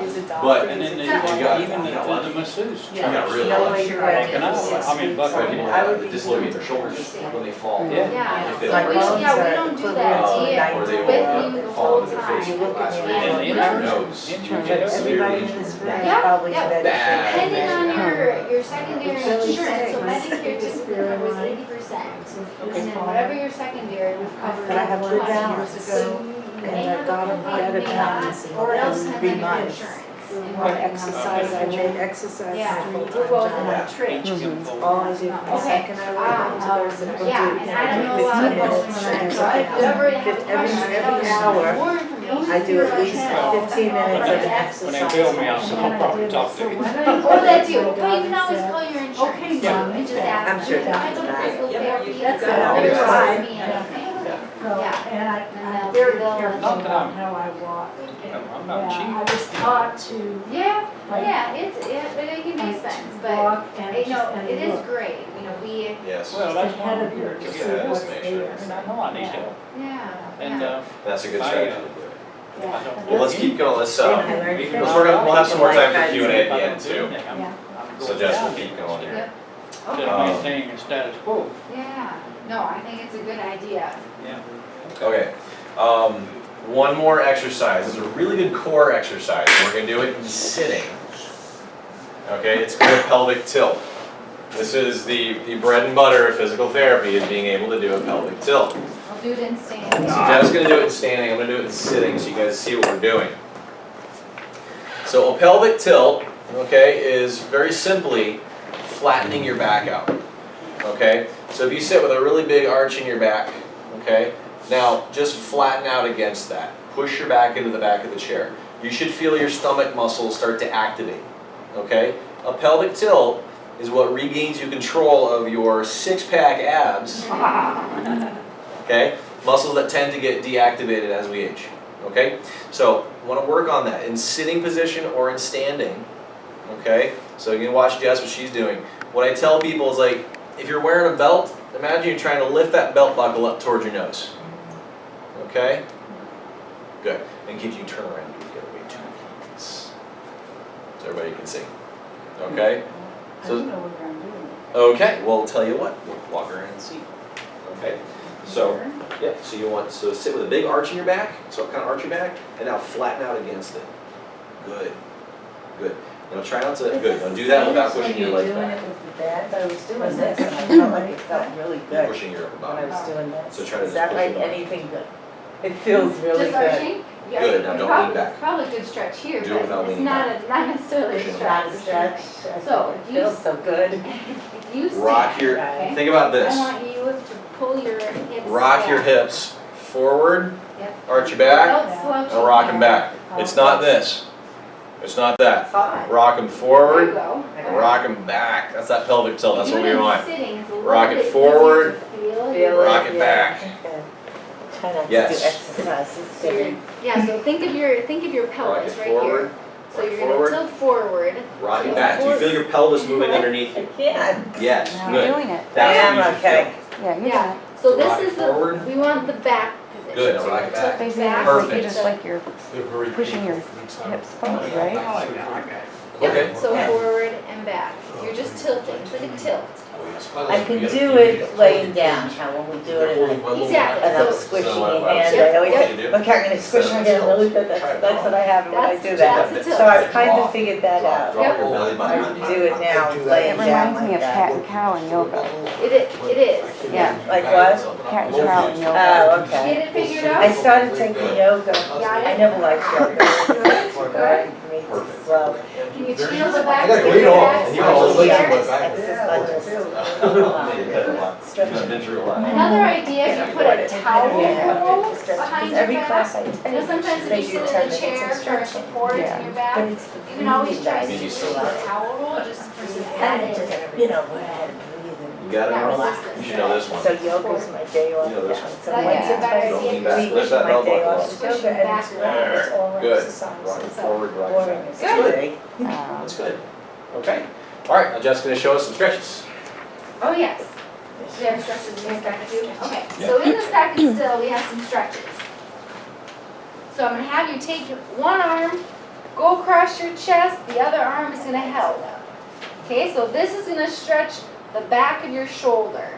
Speaker 6: Is it
Speaker 3: But-
Speaker 6: doctor?
Speaker 4: And
Speaker 6: Is
Speaker 4: then
Speaker 6: it
Speaker 4: they,
Speaker 3: got-
Speaker 4: even
Speaker 3: you got
Speaker 4: the
Speaker 3: lucky.
Speaker 4: masseuse.
Speaker 5: Yeah.
Speaker 3: I got really
Speaker 6: No
Speaker 3: lucky.
Speaker 6: way you're
Speaker 5: Like
Speaker 6: right.
Speaker 4: an hour. I mean, but-
Speaker 3: Some people
Speaker 6: I would be-
Speaker 3: dislocate their shoulders when they fall.
Speaker 4: Yeah.
Speaker 1: Yeah,
Speaker 3: If they
Speaker 1: so
Speaker 6: My
Speaker 1: we,
Speaker 6: bones
Speaker 1: yeah, we
Speaker 6: are
Speaker 1: don't do
Speaker 6: equivalent
Speaker 1: that
Speaker 6: to
Speaker 1: here,
Speaker 6: 90
Speaker 3: Or they
Speaker 1: with
Speaker 3: will
Speaker 1: you the
Speaker 3: fall
Speaker 1: whole
Speaker 3: into their
Speaker 1: time.
Speaker 3: face
Speaker 6: You
Speaker 3: or
Speaker 6: look at me
Speaker 3: lacerate
Speaker 6: and
Speaker 3: their
Speaker 6: you
Speaker 1: know,
Speaker 3: nose.
Speaker 4: injuries,
Speaker 6: But
Speaker 4: yeah.
Speaker 6: everybody in this room
Speaker 1: Yeah,
Speaker 6: probably
Speaker 1: yeah.
Speaker 6: had
Speaker 3: Bad.
Speaker 1: Depending on
Speaker 3: Yeah.
Speaker 1: your secondary
Speaker 6: It's really
Speaker 1: insurance, so
Speaker 6: sick.
Speaker 1: Medicare typically covers 80%. And then whatever your secondary, we've covered.
Speaker 6: But I have good
Speaker 1: 20.
Speaker 6: balance.
Speaker 1: So you
Speaker 6: And
Speaker 1: may
Speaker 6: I
Speaker 1: have
Speaker 6: got
Speaker 1: a
Speaker 6: them
Speaker 1: copay,
Speaker 6: better
Speaker 1: you may not,
Speaker 6: balance
Speaker 1: or else
Speaker 6: in
Speaker 1: depends
Speaker 6: 3
Speaker 1: on your
Speaker 6: months.
Speaker 1: insurance.
Speaker 6: When exercise, I made exercise
Speaker 1: Yeah,
Speaker 6: my
Speaker 1: we're
Speaker 6: full-time
Speaker 1: both in
Speaker 6: job.
Speaker 1: a trip.
Speaker 6: All I did, the second I went into those and
Speaker 1: Yeah, and I don't know about
Speaker 6: 15
Speaker 1: health
Speaker 6: minutes.
Speaker 1: insurance, so if you ever have
Speaker 6: Every
Speaker 1: questions,
Speaker 6: hour,
Speaker 1: more information.
Speaker 6: I do at least 15 minutes of an
Speaker 4: When
Speaker 6: exercise.
Speaker 4: they bill me, I'll probably talk to you.
Speaker 1: Or that too, but you can always call your insurance.
Speaker 5: Okay, John.
Speaker 1: And just ask
Speaker 6: I'm
Speaker 1: them,
Speaker 6: sure
Speaker 1: can I go to
Speaker 6: that's
Speaker 1: physical
Speaker 6: right.
Speaker 1: therapy?
Speaker 2: That's
Speaker 1: Or
Speaker 2: it.
Speaker 1: just
Speaker 2: Right.
Speaker 1: ask me anything.
Speaker 2: So,
Speaker 1: Yeah.
Speaker 2: and
Speaker 1: And
Speaker 2: I'm
Speaker 1: they'll-
Speaker 2: very
Speaker 1: they'll-
Speaker 2: careful
Speaker 4: Not that
Speaker 2: about
Speaker 4: I'm
Speaker 2: how I
Speaker 4: not
Speaker 6: Yeah,
Speaker 4: cheap.
Speaker 6: I was taught to
Speaker 1: Yeah,
Speaker 6: Like-
Speaker 1: yeah, it can be
Speaker 6: like,
Speaker 1: expensive, but,
Speaker 6: walk and
Speaker 1: you
Speaker 6: just
Speaker 1: know,
Speaker 6: and
Speaker 1: it is
Speaker 6: look
Speaker 1: great, you know, we,
Speaker 3: Yes.
Speaker 4: Well, that's why
Speaker 6: ahead
Speaker 4: I'm
Speaker 6: of
Speaker 4: here,
Speaker 6: you
Speaker 4: to
Speaker 6: to
Speaker 3: Get
Speaker 6: see
Speaker 3: ahead of
Speaker 6: what's
Speaker 3: us to make
Speaker 6: there.
Speaker 3: sure.
Speaker 4: and I know I need help.
Speaker 1: yeah,
Speaker 4: And,
Speaker 1: yeah.
Speaker 3: That's a good
Speaker 4: I,
Speaker 3: strategy to do it.
Speaker 6: Yeah.
Speaker 3: Well, let's keep going, let's,
Speaker 6: I learned
Speaker 4: even
Speaker 6: from
Speaker 3: let's
Speaker 4: though
Speaker 3: work on, we'll have some more time for
Speaker 6: like
Speaker 3: Q and A at the end
Speaker 4: if I don't do
Speaker 3: too.
Speaker 4: anything, I'm-
Speaker 6: Yeah.
Speaker 4: I'm
Speaker 3: So
Speaker 4: going
Speaker 3: Jess,
Speaker 4: down
Speaker 3: we'll keep going here.
Speaker 1: Yep.
Speaker 4: Instead
Speaker 1: Okay,
Speaker 4: of
Speaker 3: Um,
Speaker 4: maintaining a status quo.
Speaker 1: yeah, no, I think it's a good idea.
Speaker 4: Yeah.
Speaker 3: Okay, one more exercise. This is a really good core exercise. We're gonna do it in sitting. Okay, it's called pelvic tilt. This is the bread and butter of physical therapy, is being able to do a pelvic tilt.
Speaker 1: I'll do it in standing.
Speaker 3: So Jeff's gonna do it in standing, I'm gonna do it in sitting, so you guys see what we're doing. So a pelvic tilt, okay, is very simply flattening your back out. Okay, so if you sit with a really big arch in your back, okay, now just flatten out against that. Push your back into the back of the chair. You should feel your stomach muscles start to activate. Okay, a pelvic tilt is what regains you control of your six-pack abs. Okay, muscles that tend to get deactivated as we age. Okay, so you want to work on that in sitting position or in standing. Okay, so you can watch Jess what she's doing. What I tell people is, like, if you're wearing a belt, imagine you're trying to lift that belt buckle up towards your nose. Okay, good. And can you turn around and do it the other way too, please? So everybody can see. Okay.
Speaker 6: I
Speaker 3: So
Speaker 6: don't know what I'm doing.
Speaker 3: okay, well, I'll tell you what. We'll walk around and see. Okay. So. Yeah, so you want, so sit with a big arch in your back, so kind of arch your back, and now flatten out against it. Good, good. Now try not to, good, now do that without pushing your legs
Speaker 6: Doing
Speaker 3: back.
Speaker 6: it with the bed, I was doing this and I felt like it felt really good
Speaker 3: Pushing your upper
Speaker 6: when I
Speaker 3: body.
Speaker 6: was doing this.
Speaker 3: So try to
Speaker 6: Is
Speaker 3: just
Speaker 6: that
Speaker 3: push
Speaker 6: like
Speaker 3: it back.
Speaker 6: anything good? It feels really
Speaker 1: Just
Speaker 6: good.
Speaker 1: arching? Yeah,
Speaker 3: Good, now don't lean back.
Speaker 1: Probably a good stretch here,
Speaker 3: Do it without
Speaker 1: but it's
Speaker 3: leaning
Speaker 1: not necessarily a
Speaker 3: Pushing it
Speaker 1: stretch.
Speaker 6: Not a stretch.
Speaker 1: So,
Speaker 6: It
Speaker 1: if you
Speaker 6: feels so good.
Speaker 1: If you stand,
Speaker 3: Rock your,
Speaker 1: okay,
Speaker 3: think about
Speaker 1: I
Speaker 3: this.
Speaker 1: want you to pull your hips
Speaker 3: Rock your
Speaker 1: back.
Speaker 3: hips forward,
Speaker 1: Yep.
Speaker 3: arch your back,
Speaker 1: Don't slouch
Speaker 3: and rock
Speaker 1: your
Speaker 3: them
Speaker 1: head.
Speaker 3: back. It's not this. It's not that.
Speaker 6: Fine.
Speaker 3: Rock them
Speaker 1: There you
Speaker 3: forward,
Speaker 1: go.
Speaker 3: and rock them back. That's that pelvic tilt, that's what we want.
Speaker 1: Sitting, it's a little
Speaker 3: Rock it
Speaker 1: bit easier
Speaker 3: forward,
Speaker 1: to feel.
Speaker 6: Feel
Speaker 3: rock it
Speaker 6: yeah.
Speaker 3: back.
Speaker 6: Okay. Try not to do
Speaker 3: Yes.
Speaker 6: exercises
Speaker 1: So you're-
Speaker 6: sitting.
Speaker 1: Yeah, so think of your
Speaker 3: Rock
Speaker 1: pelvis
Speaker 3: it
Speaker 1: right here.
Speaker 3: forward,
Speaker 1: So
Speaker 3: rock
Speaker 1: you're
Speaker 3: forward.
Speaker 1: gonna tilt forward.
Speaker 3: Rock it back. Do you feel your pelvis moving underneath
Speaker 6: I
Speaker 3: you?
Speaker 6: can't.
Speaker 3: Yes,
Speaker 9: Now
Speaker 3: good.
Speaker 9: you're doing it.
Speaker 3: That's
Speaker 6: I
Speaker 3: what
Speaker 6: am
Speaker 3: you should
Speaker 6: okay.
Speaker 3: feel.
Speaker 9: Yeah, you're doing
Speaker 1: Yeah,
Speaker 9: it.
Speaker 1: so
Speaker 3: Rock
Speaker 1: this
Speaker 3: it
Speaker 1: is the,
Speaker 3: forward.
Speaker 1: we want the back position.
Speaker 3: Good, now
Speaker 1: So
Speaker 3: rock
Speaker 1: you're
Speaker 3: it
Speaker 1: gonna
Speaker 3: back.
Speaker 1: tilt
Speaker 9: Basically,
Speaker 1: back,
Speaker 9: it's like
Speaker 3: Perfect.
Speaker 9: you're just like you're
Speaker 8: They're very
Speaker 9: pushing your
Speaker 8: painful for the
Speaker 9: hips
Speaker 8: time.
Speaker 9: forward, right?
Speaker 4: I like that, I like that.
Speaker 3: Okay.
Speaker 1: So forward and back. You're just tilting, it's like a tilt.
Speaker 6: I can do it laying down, how when we do it and
Speaker 1: Exactly.
Speaker 6: I'm
Speaker 1: So-
Speaker 6: squishing
Speaker 3: So,
Speaker 6: your
Speaker 3: I would
Speaker 6: hand,
Speaker 3: say
Speaker 6: I always
Speaker 3: what
Speaker 6: say,
Speaker 3: you do.
Speaker 6: okay, I'm gonna squish my hand really good, that's what I have when I do that.
Speaker 1: That's a
Speaker 6: So I've
Speaker 1: tilt.
Speaker 6: kind of figured that out.
Speaker 3: Drop your belly
Speaker 6: I
Speaker 3: button.
Speaker 6: can do it now,
Speaker 9: It
Speaker 6: laying down
Speaker 9: reminds me
Speaker 6: like
Speaker 9: of
Speaker 6: that.
Speaker 9: cat and cow in yoga.
Speaker 1: It is.
Speaker 9: Yeah.
Speaker 6: Like what?
Speaker 9: Cat and cow in yoga.
Speaker 6: Oh,
Speaker 1: Get
Speaker 6: okay.
Speaker 1: it figured
Speaker 6: I
Speaker 1: out?
Speaker 6: started taking yoga.
Speaker 1: Got
Speaker 6: I
Speaker 1: it?
Speaker 6: never liked yoga. It's too boring for me, too slow.
Speaker 1: Can you feel the back?
Speaker 8: I got
Speaker 1: of
Speaker 8: great
Speaker 1: your
Speaker 8: arms.
Speaker 1: back?
Speaker 8: And you all the way to
Speaker 1: Here.
Speaker 8: my back.
Speaker 3: I've been through a lot.
Speaker 1: Another idea, if you put a towel
Speaker 6: Yeah.
Speaker 1: roll behind your
Speaker 6: Every class
Speaker 1: back.
Speaker 6: I
Speaker 1: You know,
Speaker 6: take,
Speaker 1: sometimes
Speaker 6: they
Speaker 1: if
Speaker 6: do
Speaker 1: you sit
Speaker 6: tell
Speaker 1: in
Speaker 6: me
Speaker 1: a chair
Speaker 6: it's
Speaker 1: for
Speaker 6: instruction.
Speaker 1: support in
Speaker 9: Yeah.
Speaker 1: your
Speaker 6: But
Speaker 1: back,
Speaker 6: it's the
Speaker 1: you can always
Speaker 6: breathing
Speaker 1: try
Speaker 6: that
Speaker 3: Maybe
Speaker 1: to
Speaker 6: makes
Speaker 1: use
Speaker 6: me
Speaker 1: a
Speaker 6: laugh.
Speaker 1: towel roll just for some
Speaker 6: And
Speaker 1: added.
Speaker 6: just, you know, I had to breathe and
Speaker 3: You got it,
Speaker 1: Yeah,
Speaker 3: Marla?
Speaker 1: resistance.
Speaker 3: You should know this one.
Speaker 6: So yoga's my day off
Speaker 3: You know this
Speaker 6: now.
Speaker 3: one.
Speaker 6: So
Speaker 1: That
Speaker 6: once
Speaker 1: gets
Speaker 6: or
Speaker 1: you back
Speaker 6: twice
Speaker 1: to
Speaker 6: a
Speaker 1: the
Speaker 6: week,
Speaker 3: back. Lift that
Speaker 6: my
Speaker 3: belt
Speaker 6: day
Speaker 3: buckle
Speaker 6: off
Speaker 3: up.
Speaker 6: is
Speaker 1: Pushing
Speaker 6: yoga and
Speaker 1: back
Speaker 6: it's
Speaker 1: there.
Speaker 6: it's all around
Speaker 3: Good.
Speaker 6: exercises.
Speaker 3: Rock it
Speaker 6: So
Speaker 3: forward, rock it
Speaker 6: boring
Speaker 3: back.
Speaker 6: is
Speaker 1: Good.
Speaker 6: great.
Speaker 3: That's good. Okay. All right, now Jessica's gonna show us some stretches.
Speaker 1: Oh, yes. Do you have stretches in this back too? Okay, so in this back and still, we have some stretches. So I'm gonna have you take one arm, go across your chest, the other arm is gonna help. Okay, so this is gonna stretch the back of your shoulder.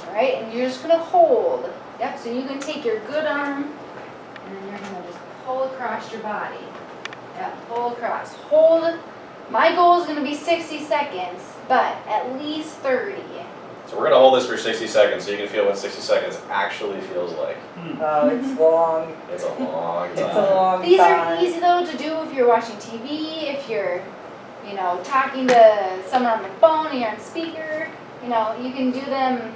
Speaker 1: All right, and you're just gonna hold. Yep, so you can take your good arm, and then you're gonna just pull across your body. Yep, pull across. Hold. My goal is gonna be 60 seconds, but at least 30.
Speaker 3: So we're gonna hold this for 60 seconds so you can feel what 60 seconds actually feels like.
Speaker 6: Oh, it's long.
Speaker 3: It's a long
Speaker 6: It's a
Speaker 3: time.
Speaker 6: long
Speaker 1: These are
Speaker 6: time.
Speaker 1: easy though to do if you're watching TV, if you're, you know, talking to someone on the phone, or you're on speaker. You know, you can do them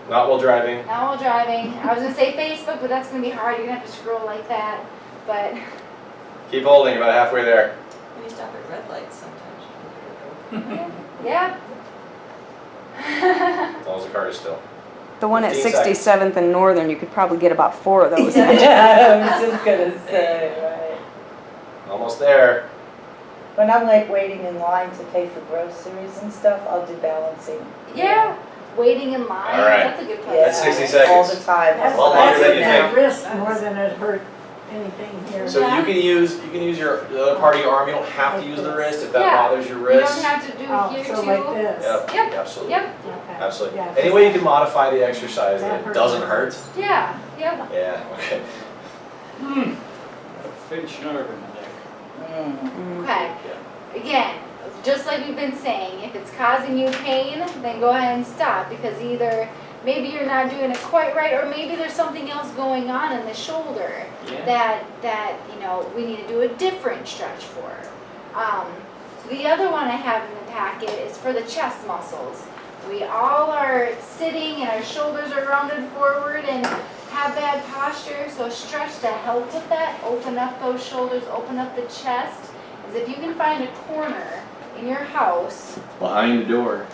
Speaker 3: Not while driving.
Speaker 1: not while driving. I was gonna say Facebook, but that's gonna be hard. You're gonna have to scroll like that. But
Speaker 3: Keep holding, about halfway there.
Speaker 2: When you stop at red lights sometimes.
Speaker 1: yeah.
Speaker 3: As long as the car is still.
Speaker 7: The one at
Speaker 3: 15 seconds.
Speaker 7: 67th and Northern, you could probably get about 4 of those.
Speaker 6: Yeah, I was just gonna say, right.
Speaker 3: Almost there.
Speaker 6: When I'm like waiting in line to pay for groceries and stuff, I'll do balancing.
Speaker 1: Yeah, waiting in line,
Speaker 3: All right.
Speaker 1: that's a good
Speaker 6: Yeah,
Speaker 1: place.
Speaker 3: That's 60
Speaker 6: all
Speaker 3: seconds.
Speaker 6: the time.
Speaker 2: That's
Speaker 3: lot longer than you
Speaker 2: a
Speaker 3: think.
Speaker 2: risk more than it hurt anything here.
Speaker 3: So you can use the other part of your arm. You don't have to use the wrist if that
Speaker 1: Yeah.
Speaker 3: bothers your
Speaker 1: You
Speaker 3: wrist.
Speaker 1: don't have to do
Speaker 2: Oh,
Speaker 1: here
Speaker 2: so
Speaker 1: too.
Speaker 2: like this.
Speaker 3: Yep.
Speaker 1: Yep.
Speaker 3: Absolutely.
Speaker 1: Yep,
Speaker 2: Okay.
Speaker 3: Absolutely.
Speaker 2: Yeah,
Speaker 3: Any way you can modify the exercise
Speaker 2: That
Speaker 3: that
Speaker 2: hurts.
Speaker 3: doesn't hurt.
Speaker 1: yeah, yep.
Speaker 3: Yeah. Okay.
Speaker 4: Pinch nerve in the neck.
Speaker 6: Mm.
Speaker 1: Okay, again, just like we've been saying, if it's causing you pain, then go ahead and stop, because either maybe you're not doing it quite right, or maybe there's something else going on in the shoulder that you know, we need to do a different stretch for. So the other one I have in the packet is for the chest muscles. We all are sitting and our shoulders are rounded forward and have bad posture, so a stretch to help with that, open up those shoulders, open up the chest, is if you can find a corner in your house.
Speaker 3: Behind the door.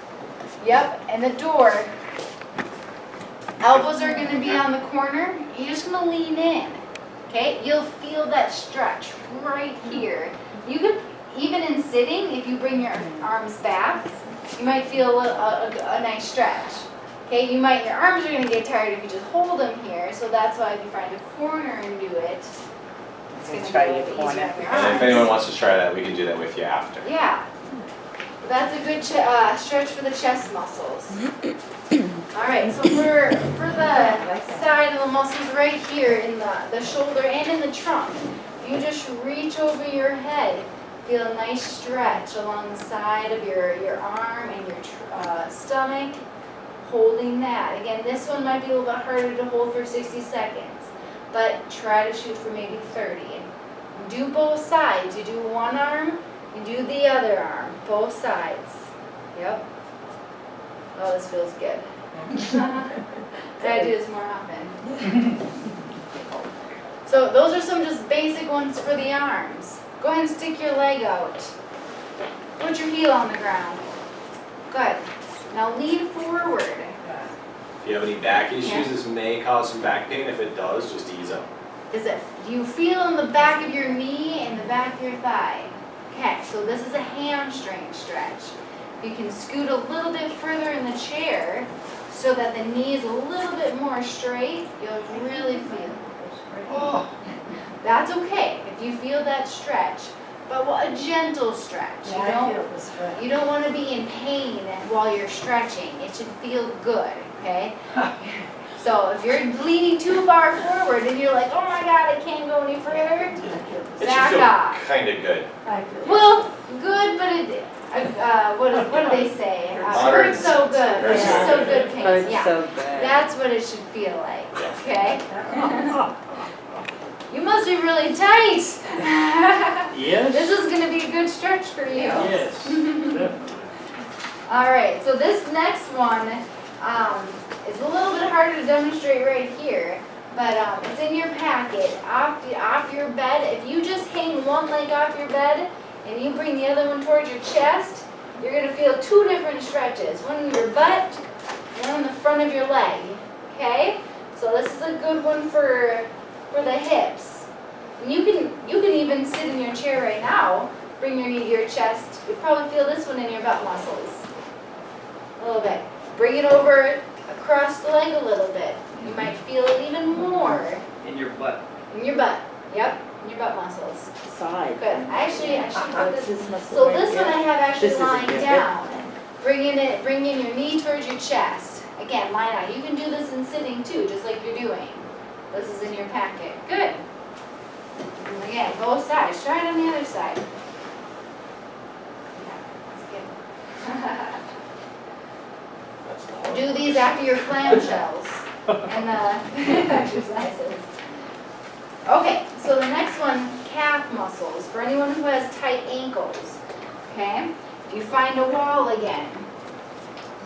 Speaker 1: Yep, and the door. Elbows are gonna be on the corner. You're just gonna lean in, okay? You'll feel that stretch right here. You could, even in sitting, if you bring your arms back, you might feel a nice stretch. Okay, your arms are gonna get tired if you just hold them here, so that's why if you find a corner and do it, it's gonna be
Speaker 6: Try
Speaker 1: a
Speaker 6: to
Speaker 1: little bit
Speaker 6: get
Speaker 1: easier on your
Speaker 3: And if
Speaker 1: arms.
Speaker 3: anyone wants to try that, we can do that with you after.
Speaker 1: Yeah, that's a good stretch for the chest muscles. All right, so for the side of the muscles right here in the shoulder and in the trunk, you just reach over your head. Feel a nice stretch along the side of your arm and your stomach, holding that. Again, this one might be a little bit harder to hold for 60 seconds, but try to shoot for maybe 30. Do both sides. You do one arm, you do the other arm, both sides. Yep. Oh, this feels good. Gotta do this more often. So those are some just basic ones for the arms. Go ahead and stick your leg out. Put your heel on the ground. Good. Now lean forward.
Speaker 3: If you have any back issues,
Speaker 1: Yeah.
Speaker 3: this may cause some back pain. If it does, just ease up.
Speaker 1: Do you feel in the back of your knee and the back of your thigh? Okay, so this is a hamstring stretch. You can scoot a little bit further in the chair so that the knee is a little bit more straight. You'll really feel. Oh, that's okay if you feel that stretch, but a gentle stretch.
Speaker 2: Yeah, I feel the stretch.
Speaker 1: You don't want to be in pain while you're stretching. It should feel good, okay? So if you're leaning too far forward and you're like, oh my God, I can't go any further,
Speaker 2: I feel the
Speaker 3: It
Speaker 1: Back
Speaker 3: should feel
Speaker 1: off.
Speaker 3: kind of good.
Speaker 2: I feel
Speaker 1: well, good, but it, what do they say? Hurts so good,
Speaker 3: Hurts
Speaker 1: it's
Speaker 3: so
Speaker 1: so
Speaker 3: good.
Speaker 1: good pain,
Speaker 6: Hurts
Speaker 1: yeah.
Speaker 6: so bad.
Speaker 1: That's what it should feel like, okay?
Speaker 2: it.
Speaker 1: You must be really tight.
Speaker 4: Yes?
Speaker 1: This is gonna be a good stretch for you.
Speaker 4: Yes, definitely.
Speaker 1: All right, so this next one is a little bit harder to demonstrate right here, but it's in your packet, off your bed. If you just hang one leg off your bed and you bring the other one towards your chest, you're gonna feel two different stretches, one in your butt, one in the front of your leg, okay? So this is a good one for the hips. And you can even sit in your chair right now, bring your knee to your chest. You'll probably feel this one in your butt muscles. A little bit. Bring it over across the leg a little bit. You might feel it even more
Speaker 4: In your butt.
Speaker 1: in your butt. Yep, in your butt muscles.
Speaker 6: Side.
Speaker 1: Good. I actually put this.
Speaker 6: This muscle
Speaker 1: So
Speaker 6: right
Speaker 1: this one I
Speaker 6: here.
Speaker 1: have actually
Speaker 6: This is a
Speaker 1: lying
Speaker 6: good-
Speaker 1: down. Bring in your knee towards your chest. Again, lie down. You can do this in sitting too, just like you're doing. This is in your packet. Good. And again, both sides. Try it on the other side. Yeah, that's
Speaker 3: That's the
Speaker 1: good.
Speaker 3: hard
Speaker 1: Do
Speaker 3: one.
Speaker 1: these after your clamshells and exercises. Okay, so the next one, calf muscles. For anyone who has tight ankles, okay? If you find a wall again,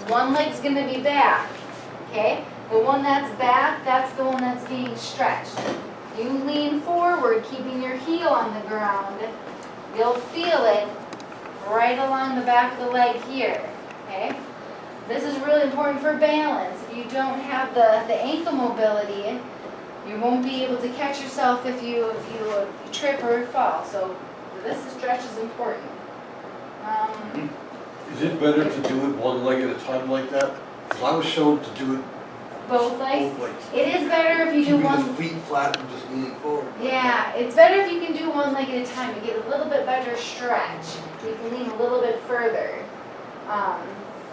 Speaker 1: one leg's gonna be back, okay? The one that's back, that's the one that's being stretched. You lean forward, keeping your heel on the ground. You'll feel it right along the back of the leg here, okay? This is really important for balance. If you don't have the ankle mobility, you won't be able to catch yourself if you trip or fall. So this stretch is important.
Speaker 8: Is it better to do it one leg at a time like that? 'Cause I was shown to do it
Speaker 1: Both legs.
Speaker 8: both legs.
Speaker 1: It is better if you do
Speaker 8: Keeping
Speaker 1: one.
Speaker 8: the feet flat and just leaning forward.
Speaker 1: Yeah, it's better if you can do one leg at a time. You get a little bit better stretch. You can lean a little bit further.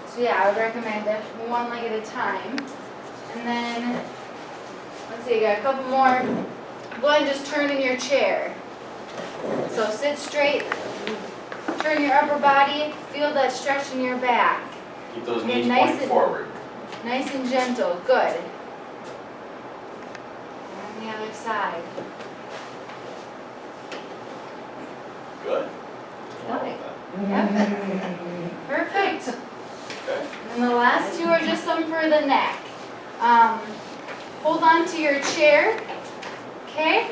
Speaker 1: So yeah, I would recommend it one leg at a time. And then, let's see, you got a couple more. Go ahead and just turn in your chair. So sit straight, turn your upper body, feel that stretch in your back.
Speaker 3: Keep those
Speaker 1: Okay,
Speaker 3: knees
Speaker 1: nice
Speaker 3: pointing
Speaker 1: and-
Speaker 3: forward.
Speaker 1: Nice and gentle, good. And the other side.
Speaker 3: Good.
Speaker 1: Good. Yep. Perfect.
Speaker 3: Okay.
Speaker 1: And the last two are just some for the neck. Hold on to your chair, okay?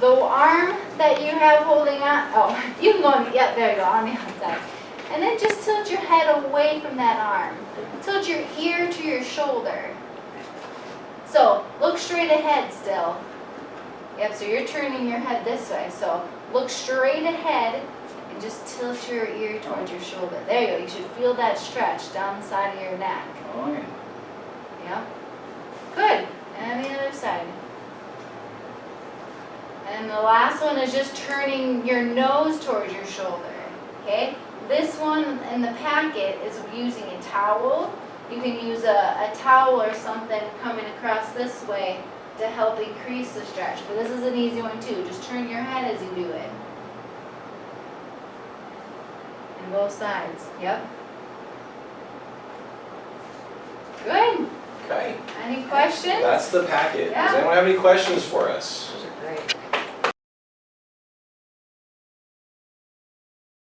Speaker 1: The arm that you have holding on, oh, you can go on, yeah, there you go, on the outside. And then just tilt your head away from that arm. Tilt your ear to your shoulder. So look straight ahead still. Yep, so you're turning your head this way. So look straight ahead and just tilt your ear towards your shoulder. There you go. You should feel that stretch down the side of your neck.
Speaker 4: Oh, yeah.
Speaker 1: Yep. Good. And the other side. And the last one is just turning your nose towards your shoulder. Okay? This one in the packet is using a towel. You can use a towel or something coming across this way to help increase the stretch. But this is an easy one too. Just turn your head as you do it. And both sides. Yep. Good.
Speaker 3: Okay.
Speaker 1: Any questions?
Speaker 3: That's the packet.
Speaker 1: Yeah.
Speaker 3: Does anyone have any questions for us?
Speaker 7: Those are great.